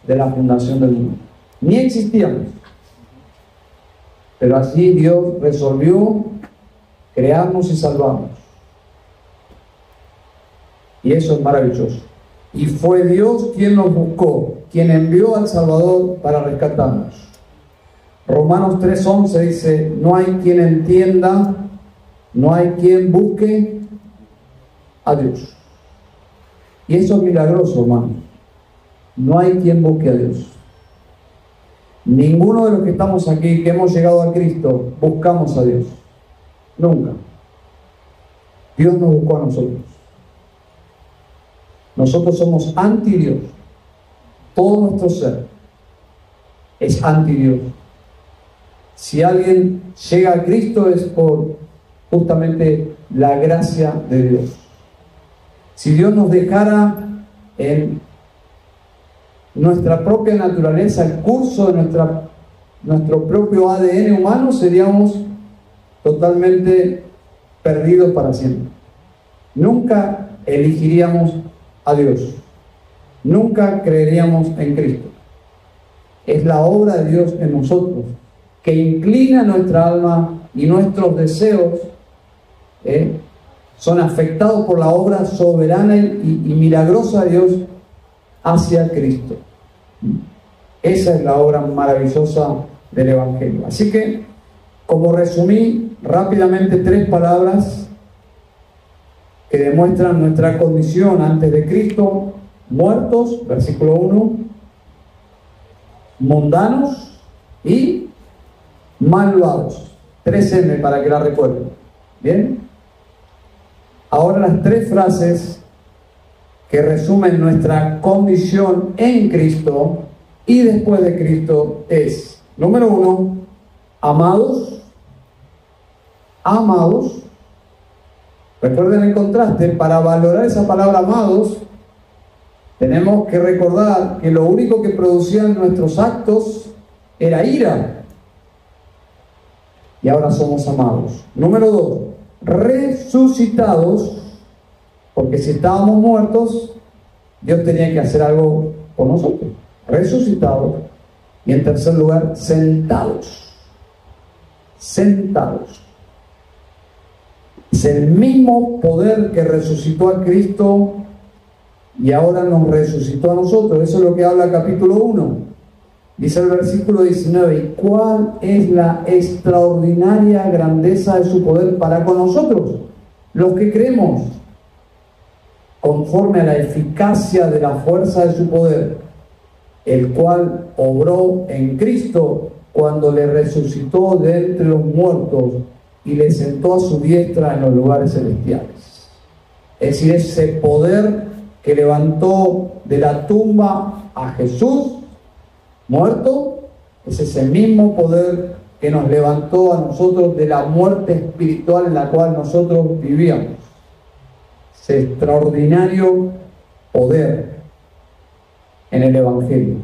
S1: de la fundación del mundo. Ni existíamos. Pero así Dios resolvió crearnos y salvarnos. Y eso es maravilloso. Y fue Dios quien nos buscó, quien envió al Salvador para rescatarnos. Romanos 3:11 dice: no hay quien entienda, no hay quien busque a Dios. Y eso es milagroso, hermano. No hay quien busque a Dios. Ninguno de los que estamos aquí, que hemos llegado a Cristo, buscamos a Dios. Nunca. Dios nos buscó a nosotros. Nosotros somos anti-Dios. Todo nuestro ser es anti-Dios. Si alguien llega a Cristo es por justamente la gracia de Dios. Si Dios nos dejara en nuestra propia naturaleza, el curso de nuestro propio ADN humano, seríamos totalmente perdidos para siempre. Nunca elegiríamos a Dios. Nunca creeríamos en Cristo. Es la obra de Dios en nosotros que inclina nuestra alma y nuestros deseos son afectados por la obra soberana y milagrosa de Dios hacia Cristo. Esa es la obra maravillosa del Evangelio. Así que, como resumí rápidamente 3 palabras que demuestran nuestra condición antes de Cristo: muertos, versículo 1, mundanos y malvados. 3M para que la recuerden. ¿Bien? Ahora las 3 frases que resumen nuestra condición en Cristo y después de Cristo es: número 1, amados. Amados. Recuerden el contraste. Para valorar esa palabra amados, tenemos que recordar que lo único que producían nuestros actos era ira. Y ahora somos amados. Número 2, resucitados, porque si estábamos muertos, Dios tenía que hacer algo por nosotros. Resucitados. Y en tercer lugar, sentados. Sentados. Es el mismo poder que resucitó a Cristo y ahora nos resucitó a nosotros. Eso es lo que habla el capítulo 1. Dice el versículo 19: ¿y cuál es la extraordinaria grandeza de su poder para con nosotros, los que creemos? Conforme a la eficacia de la fuerza de su poder, el cual obró en Cristo cuando le resucitó de entre los muertos y le sentó a su diestra en los lugares celestiales. Es decir, ese poder que levantó de la tumba a Jesús muerto, es ese mismo poder que nos levantó a nosotros de la muerte espiritual en la cual nosotros vivíamos. Ese extraordinario poder en el Evangelio,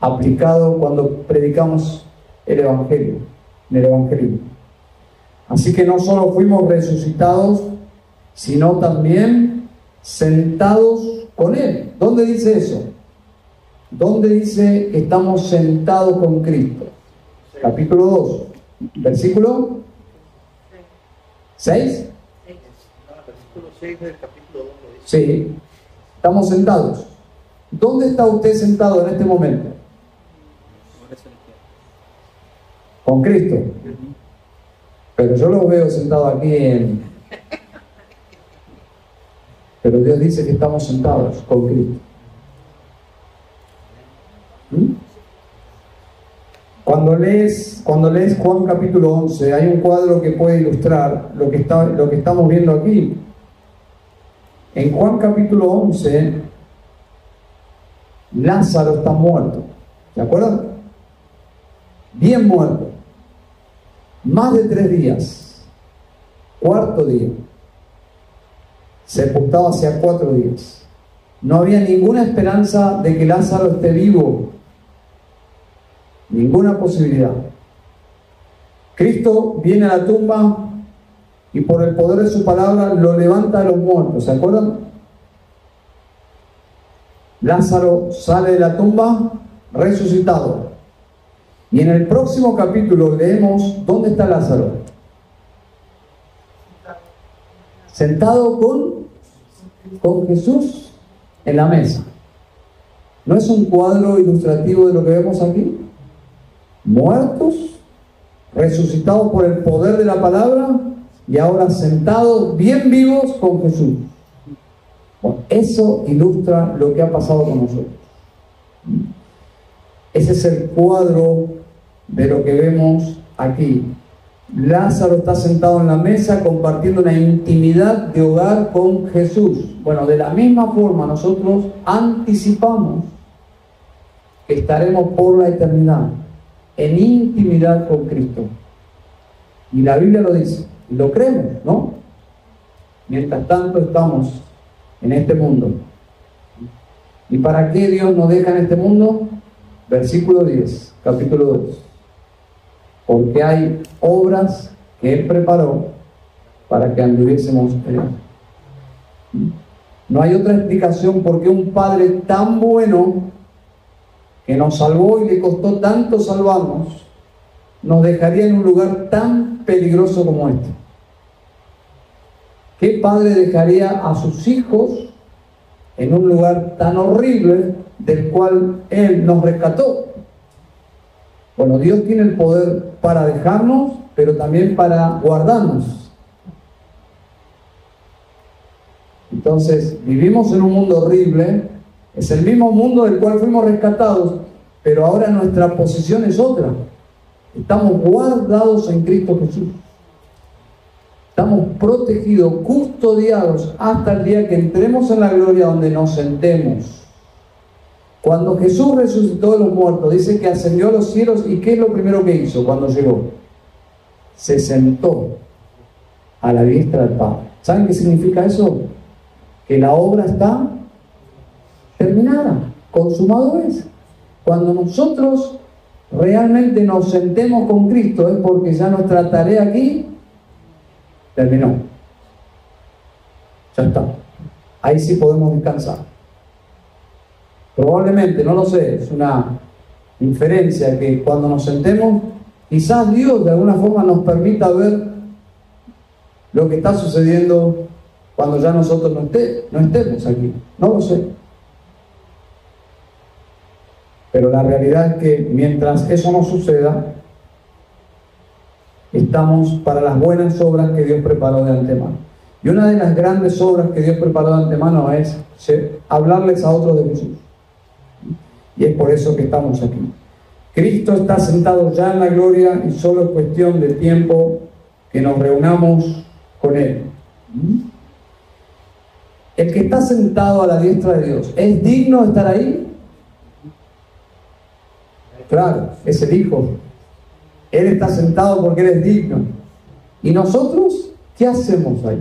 S1: aplicado cuando predicamos el Evangelio, en el Evangelio. Así que no solo fuimos resucitados, sino también sentados con Él. ¿Dónde dice eso? ¿Dónde dice que estamos sentados con Cristo? Capítulo 2, versículo 6.
S2: Versículo 6 del capítulo 2 lo dice.
S1: Sí, estamos sentados. ¿Dónde está usted sentado en este momento? Con Cristo. Pero yo los veo sentados aquí Pero Dios dice que estamos sentados con Cristo. Cuando lees Juan capítulo 11, hay un cuadro que puede ilustrar lo que estamos viendo aquí. En Juan capítulo 11, Lázaro está muerto. ¿Se acuerdan? Bien muerto. Más de 3 días. 4º día. Sepultado hacía 4 días. No había ninguna esperanza de que Lázaro esté vivo. Ninguna posibilidad. Cristo viene a la tumba y por el poder de su palabra lo levanta de los muertos. ¿Se acuerdan? Lázaro sale de la tumba resucitado. Y en el próximo capítulo leemos dónde está Lázaro. Sentado con Jesús en la mesa. ¿No es un cuadro ilustrativo de lo que vemos aquí? Muertos, resucitados por el poder de la palabra y ahora sentados bien vivos con Jesús. Bueno, eso ilustra lo que ha pasado con nosotros. Ese es el cuadro de lo que vemos aquí. Lázaro está sentado en la mesa compartiendo una intimidad de hogar con Jesús. Bueno, de la misma forma nosotros anticipamos que estaremos por la eternidad en intimidad con Cristo. Y la Biblia lo dice, y lo creemos, ¿no? Mientras tanto estamos en este mundo. ¿Y para qué Dios nos deja en este mundo? Versículo 10, capítulo 2. Porque hay obras que Él preparó para que anduviésemos en Él. No hay otra explicación por qué un Padre tan bueno, que nos salvó y le costó tanto salvarnos, nos dejaría en un lugar tan peligroso como este. ¿Qué padre dejaría a sus hijos en un lugar tan horrible del cual Él nos rescató? Bueno, Dios tiene el poder para dejarnos, pero también para guardarnos. Entonces, vivimos en un mundo horrible, es el mismo mundo del cual fuimos rescatados, pero ahora nuestra posición es otra. Estamos guardados en Cristo Jesús. Estamos protegidos, custodiados hasta el día que entremos en la gloria donde nos sentemos. Cuando Jesús resucitó de los muertos, dice que ascendió a los cielos. ¿Y qué es lo primero que hizo cuando llegó? Se sentó a la diestra del Padre. ¿Saben qué significa eso? Que la obra está terminada, consumado es. Cuando nosotros realmente nos sentemos con Cristo es porque ya nuestra tarea aquí terminó. Ya está. Ahí sí podemos descansar. Probablemente, no lo sé, es una inferencia que cuando nos sentemos, quizás Dios de alguna forma nos permita ver lo que está sucediendo cuando ya nosotros no estemos aquí. No lo sé. Pero la realidad es que mientras eso no suceda, estamos para las buenas obras que Dios preparó de antemano. Y una de las grandes obras que Dios preparó de antemano es hablarles a otros de Jesús. Y es por eso que estamos aquí. Cristo está sentado ya en la gloria y solo es cuestión de tiempo que nos reunamos con Él. El que está sentado a la diestra de Dios, ¿es digno de estar ahí? Claro, es el Hijo. Él está sentado porque Él es digno. ¿Y nosotros qué hacemos ahí?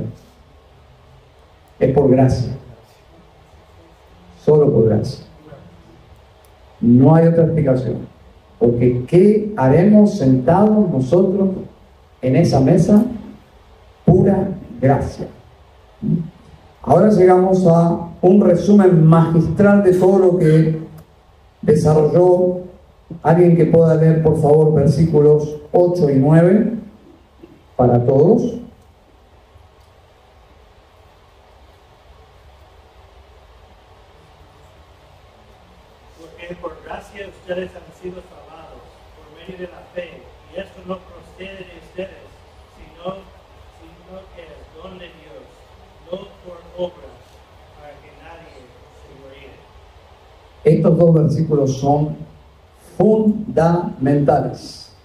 S1: Es por gracia. Solo por gracia. No hay otra explicación. Porque ¿qué haremos sentados nosotros en esa mesa? Pura gracia. Ahora llegamos a un resumen magistral de todo lo que desarrolló. Alguien que pueda leer, por favor, versículos 8 y 9 para todos.
S4: Porque por gracia ustedes han sido salvados por medio de la fe, y esto no procede de ustedes, sino que es don de Dios, no por obras, para que nadie se gloríe.
S1: Estos dos versículos son fundamentales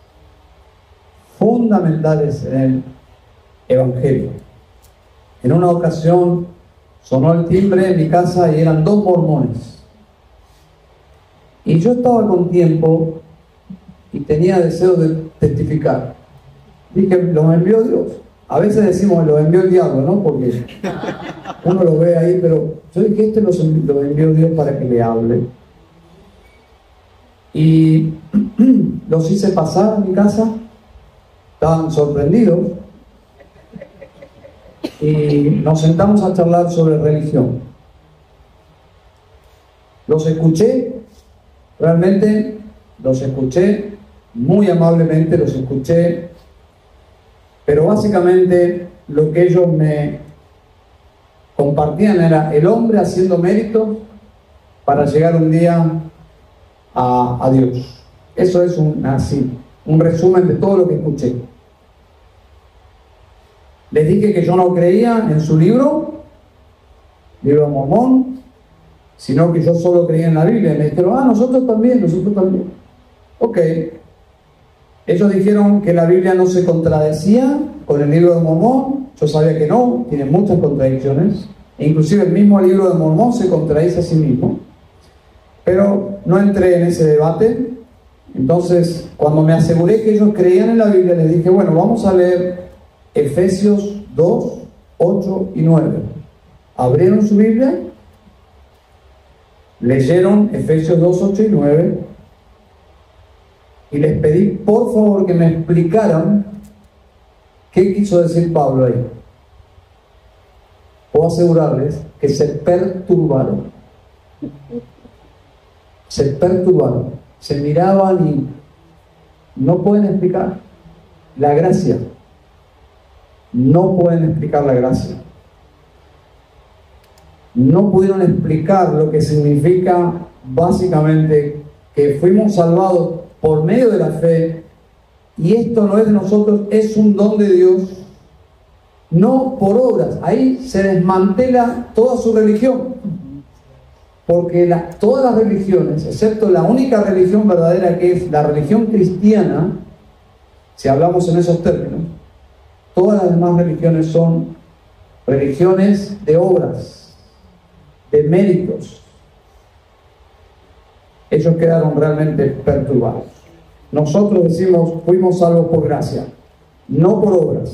S1: en el Evangelio. En una ocasión sonó el timbre en mi casa y eran 2 mormones. Y yo estaba con tiempo y tenía deseo de testificar. Dije, los envió Dios. A veces decimos, los envió el diablo, ¿no? Porque uno lo ve ahí, pero yo dije, los envió Dios para que le hable. Y los hice pasar a mi casa, estaban sorprendidos, y nos sentamos a charlar sobre religión. Los escuché, realmente los escuché, muy amablemente los escuché, pero básicamente lo que ellos me compartían era el hombre haciendo méritos para llegar un día a Dios. Eso es un resumen de todo lo que escuché. Les dije que yo no creía en su libro libro de Mormón, sino que yo solo creía en la Biblia. Y me dijeron, nosotros también. Ok. Ellos dijeron que la Biblia no se contradecía con el libro de Mormón. Yo sabía que no, tiene muchas contradicciones. E inclusive el mismo libro de Mormón se contradice a sí mismo. Pero no entré en ese debate. Entonces, cuando me aseguré que ellos creían en la Biblia, les dije, bueno, vamos a leer Efesios 2, 8 y 9. Abrieron su Biblia, leyeron Efesios 2, 8 y 9, y les pedí por favor que me explicaran qué quiso decir Pablo ahí. Puedo asegurarles que se perturbaron. Se miraban y no pueden explicar la gracia. No pueden explicar la gracia. No pudieron explicar lo que significa básicamente que fuimos salvados por medio de la fe, y esto no es de nosotros, es un don de Dios, no por obras. Ahí se desmantela toda su religión, porque todas las religiones, excepto la única religión verdadera, que es la religión cristiana, si hablamos en esos términos, todas las demás religiones son religiones de obras, de méritos. Ellos quedaron realmente perturbados. Nosotros decimos, fuimos salvos por gracia, no por obras.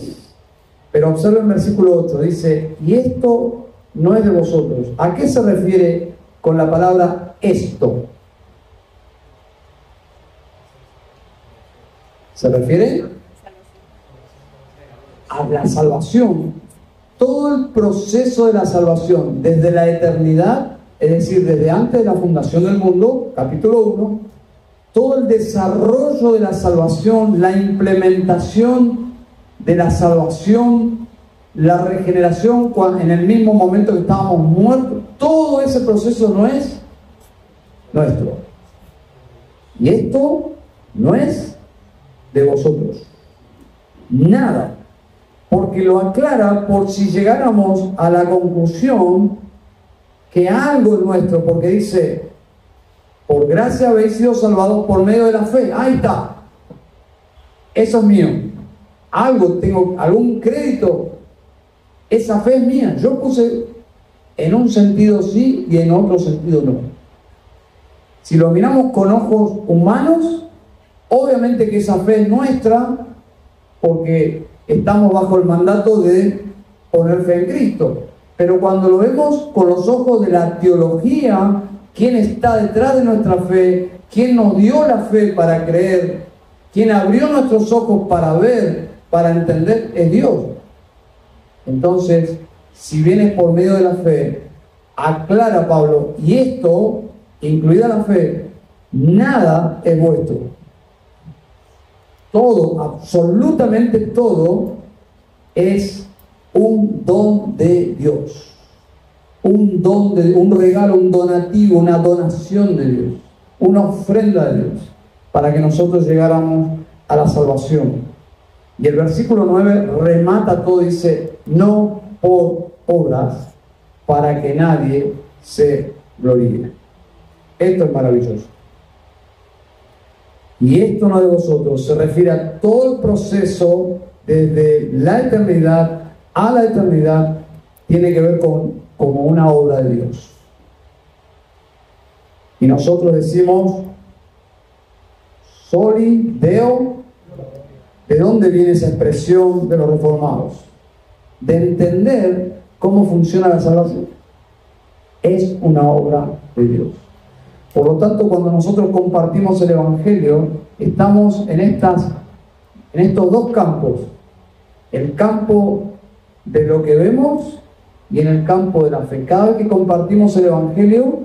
S1: Pero observa el versículo 8, dice, y esto no es de vosotros. ¿A qué se refiere con la palabra esto? ¿Se refiere? A la salvación. Todo el proceso de la salvación, desde la eternidad, es decir, desde antes de la fundación del mundo, capítulo 1, todo el desarrollo de la salvación, la implementación de la salvación, la regeneración en el mismo momento que estábamos muertos, todo ese proceso no es nuestro. Y esto no es de vosotros. Nada. Porque lo aclara por si llegáramos a la conclusión que algo es nuestro, porque dice, por gracia habéis sido salvados por medio de la fe. Ahí está. Eso es mío. Algo tengo, algún crédito. Esa fe es mía. Yo puse en un sentido sí y en otro sentido no. Si lo miramos con ojos humanos, obviamente que esa fe es nuestra, porque estamos bajo el mandato de poner fe en Cristo. Pero cuando lo vemos con los ojos de la teología, ¿quién está detrás de nuestra fe? ¿Quién nos dio la fe para creer? ¿Quién abrió nuestros ojos para ver, para entender? Es Dios. Entonces, si vienes por medio de la fe, aclara Pablo, y esto, incluida la fe, nada es vuestro. Todo, absolutamente todo, es un don de Dios. Un regalo, un donativo, una donación de Dios. Una ofrenda de Dios, para que nosotros llegáramos a la salvación. Y el versículo 9 remata todo, dice, no por obras, para que nadie se gloríe. Esto es maravilloso. Y esto no de vosotros, se refiere a todo el proceso desde la eternidad a la eternidad, tiene que ver como una obra de Dios. Y nosotros decimos, soli deo. ¿De dónde viene esa expresión de los reformados? De entender cómo funciona la salvación. Es una obra de Dios. Por lo tanto, cuando nosotros compartimos el Evangelio, estamos en estos dos campos. El campo de lo que vemos y en el campo de la fe. Cada vez que compartimos el Evangelio,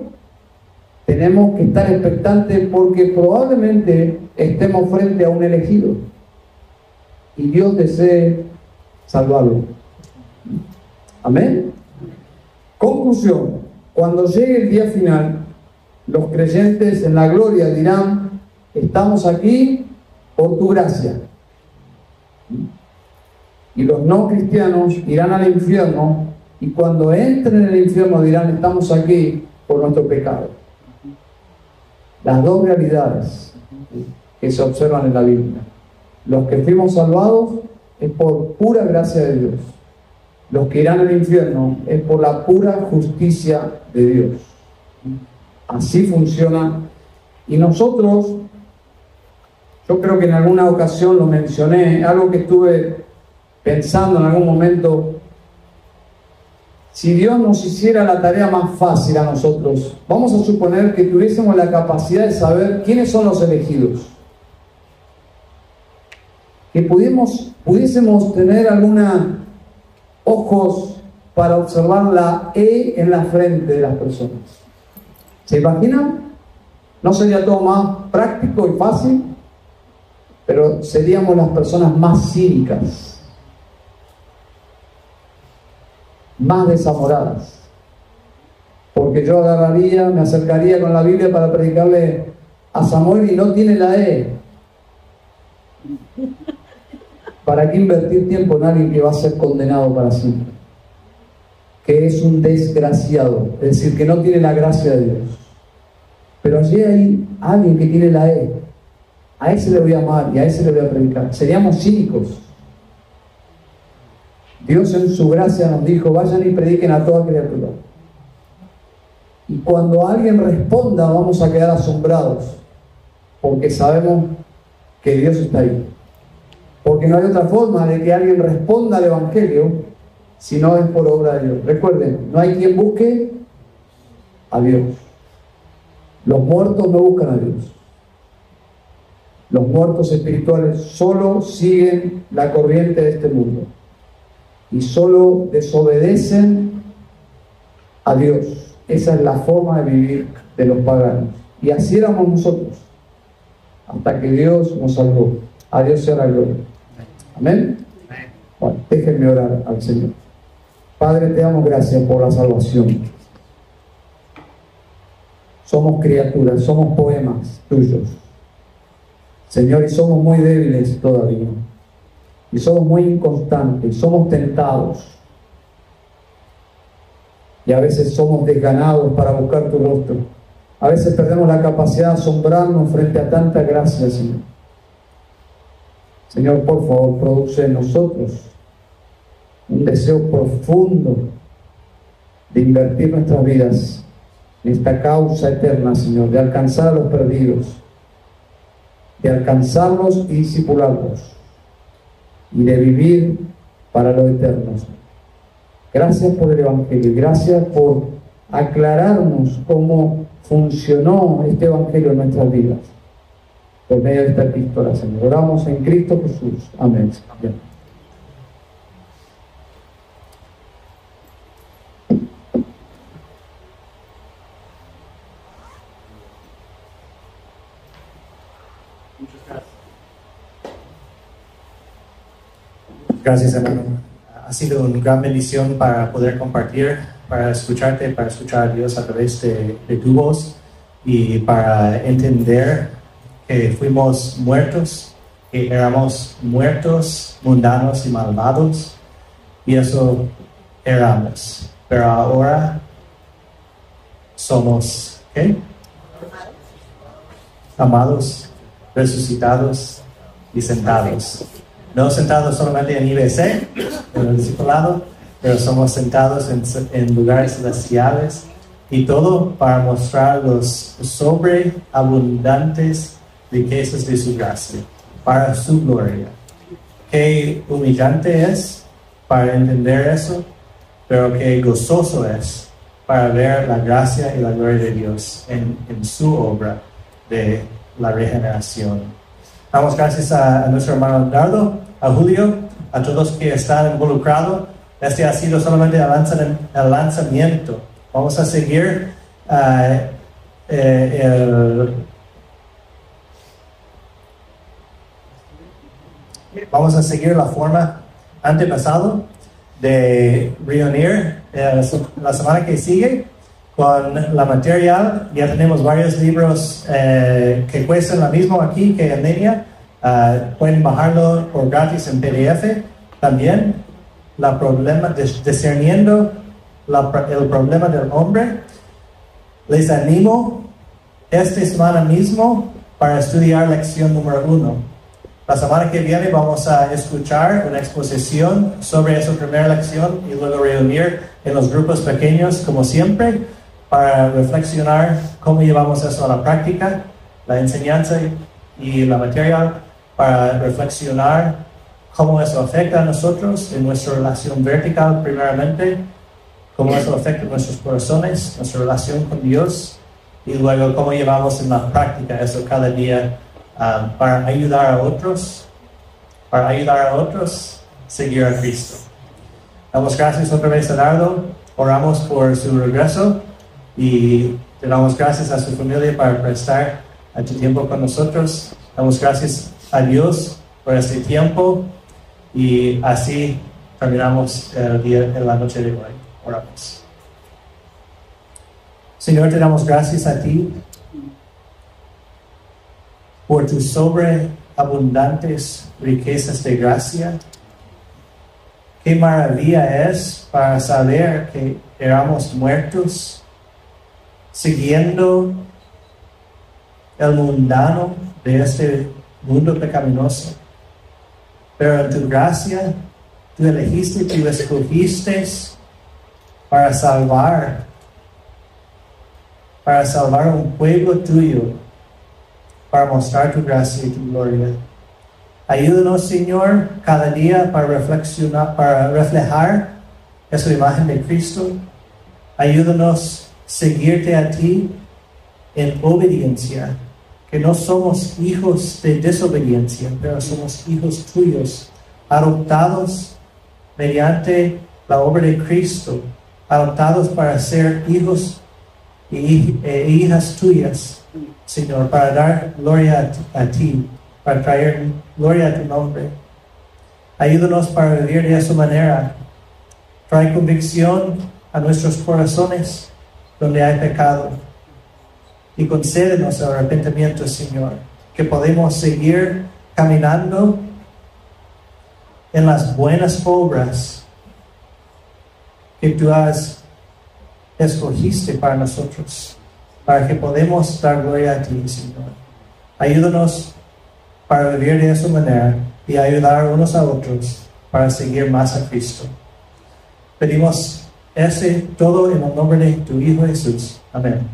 S1: tenemos que estar expectantes, porque probablemente estemos frente a un elegido y Dios desee salvarlo. Amén. Conclusión: cuando llegue el día final, los creyentes en la gloria dirán, estamos aquí por tu gracia. Y los no cristianos irán al infierno Y cuando entren en el infierno dirán, estamos aquí por nuestro pecado. Las dos realidades que se observan en la Biblia. Los que fuimos salvados es por pura gracia de Dios. Los que irán al infierno es por la pura justicia de Dios. Así funciona. Y nosotros, yo creo que en alguna ocasión lo mencioné, algo que estuve pensando en algún momento. Si Dios nos hiciera la tarea más fácil a nosotros, vamos a suponer que tuviésemos la capacidad de saber quiénes son los elegidos. Que pudiésemos tener algunos ojos para observar la E en la frente de las personas. ¿Se imaginan? ¿No sería todo más práctico y fácil? Pero seríamos las personas más cínicas, más desamoradas. Porque yo agarraría, me acercaría con la Biblia para predicarle a Samuel y no tiene la E. ¿Para qué invertir tiempo en alguien que va a ser condenado para siempre? Que es un desgraciado, es decir, que no tiene la gracia de Dios. Pero allí hay alguien que tiene la E. A ese le voy a amar y a ese le voy a predicar. Seríamos cínicos. Dios en su gracia nos dijo, vayan y prediquen a toda criatura. Y cuando alguien responda, vamos a quedar asombrados, porque sabemos que Dios está ahí. Porque no hay otra forma de que alguien responda al Evangelio si no es por obra de Dios. Recuerden, no hay quien busque a Dios. Los muertos no buscan a Dios. Los muertos espirituales solo siguen la corriente de este mundo y solo desobedecen a Dios. Esa es la forma de vivir de los paganos. Y así éramos nosotros, hasta que Dios nos salvó. A Dios sea la gloria. Amén. Bueno, déjenme orar al Señor. Padre, te damos gracias por la salvación. Somos criaturas, somos poemas tuyos, Señor, y somos muy débiles todavía. Y somos muy inconstantes, somos tentados. Y a veces somos desganados para buscar tu rostro. A veces perdemos la capacidad de asombrarnos frente a tanta gracia, Señor. Señor, por favor, produce en nosotros un deseo profundo de invertir nuestras vidas en esta causa eterna, Señor, de alcanzar a los perdidos, de alcanzarlos y discipularlos, y de vivir para lo eterno. Gracias por el Evangelio, gracias por aclararnos cómo funcionó este Evangelio en nuestras vidas, por medio de esta epístola, Señor. Oramos en Cristo Jesús. Amén. Amén.
S5: Gracias, hermano. Ha sido una gran bendición para poder compartir, para escucharte, para escuchar a Dios a través de tu voz y para entender que fuimos muertos, que éramos muertos, mundanos y malvados, y eso éramos. Pero ahora somos, ¿qué? Amados, resucitados y sentados. No sentados solamente en IBC, en el discipulado, pero somos sentados en lugares celestiales, y todo para mostrar los sobreabundantes riquezas de su gracia, para su gloria. Qué humillante es para entender eso, pero qué gozoso es para ver la gracia y la gloria de Dios en su obra de la regeneración. Damos gracias a nuestro hermano Dardo, a Julio, a todos que están involucrados. Este ha sido solamente el lanzamiento. Vamos a seguir vamos a seguir la forma antepasado de reunir la semana que sigue con la material. Ya tenemos varios libros que cuestan lo mismo aquí que en línea. Pueden bajarlo por gratis en PDF. También la problema discerniendo el problema del hombre, les animo esta semana mismo para estudiar lección número 1. La semana que viene vamos a escuchar una exposición sobre esa primera lección y luego reunir en los grupos pequeños como siempre para reflexionar cómo llevamos eso a la práctica, la enseñanza y la materia, para reflexionar cómo eso afecta a nosotros en nuestra relación vertical primeramente, cómo eso afecta nuestros corazones, nuestra relación con Dios, y luego cómo llevamos en la práctica eso cada día para ayudar a otros a seguir a Cristo. Damos gracias otra vez a Dardo, oramos por su regreso y le damos gracias a su familia para prestar a tu tiempo con nosotros. Damos gracias a Dios por este tiempo y así terminamos el día en la noche de hoy. Oramos. Señor, te damos gracias a ti por tus sobreabundantes riquezas de gracia. Qué maravilla es para saber que éramos muertos, siguiendo el mundano de este mundo pecaminoso. Pero en tu gracia, tú elegiste, tú escogiste para salvar un pueblo tuyo, para mostrar tu gracia y tu gloria. Ayúdanos, Señor, cada día para reflexionar, para reflejar esa imagen de Cristo. Ayúdanos a seguirte a ti en obediencia, que no somos hijos de desobediencia, pero somos hijos tuyos, adoptados mediante la obra de Cristo, adoptados para ser hijos e hijas tuyas, Señor, para dar gloria a ti, para traer gloria a tu nombre. Ayúdanos para vivir de esa manera. Trae convicción a nuestros corazones donde hay pecado y concédenos el arrepentimiento, Señor, que podemos seguir caminando en las buenas obras que tú escogiste para nosotros, para que podamos dar gloria a ti, Señor. Ayúdanos para vivir de esa manera y ayudar unos a otros para seguir más a Cristo. Pedimos todo en el nombre de tu Hijo Jesús. Amén.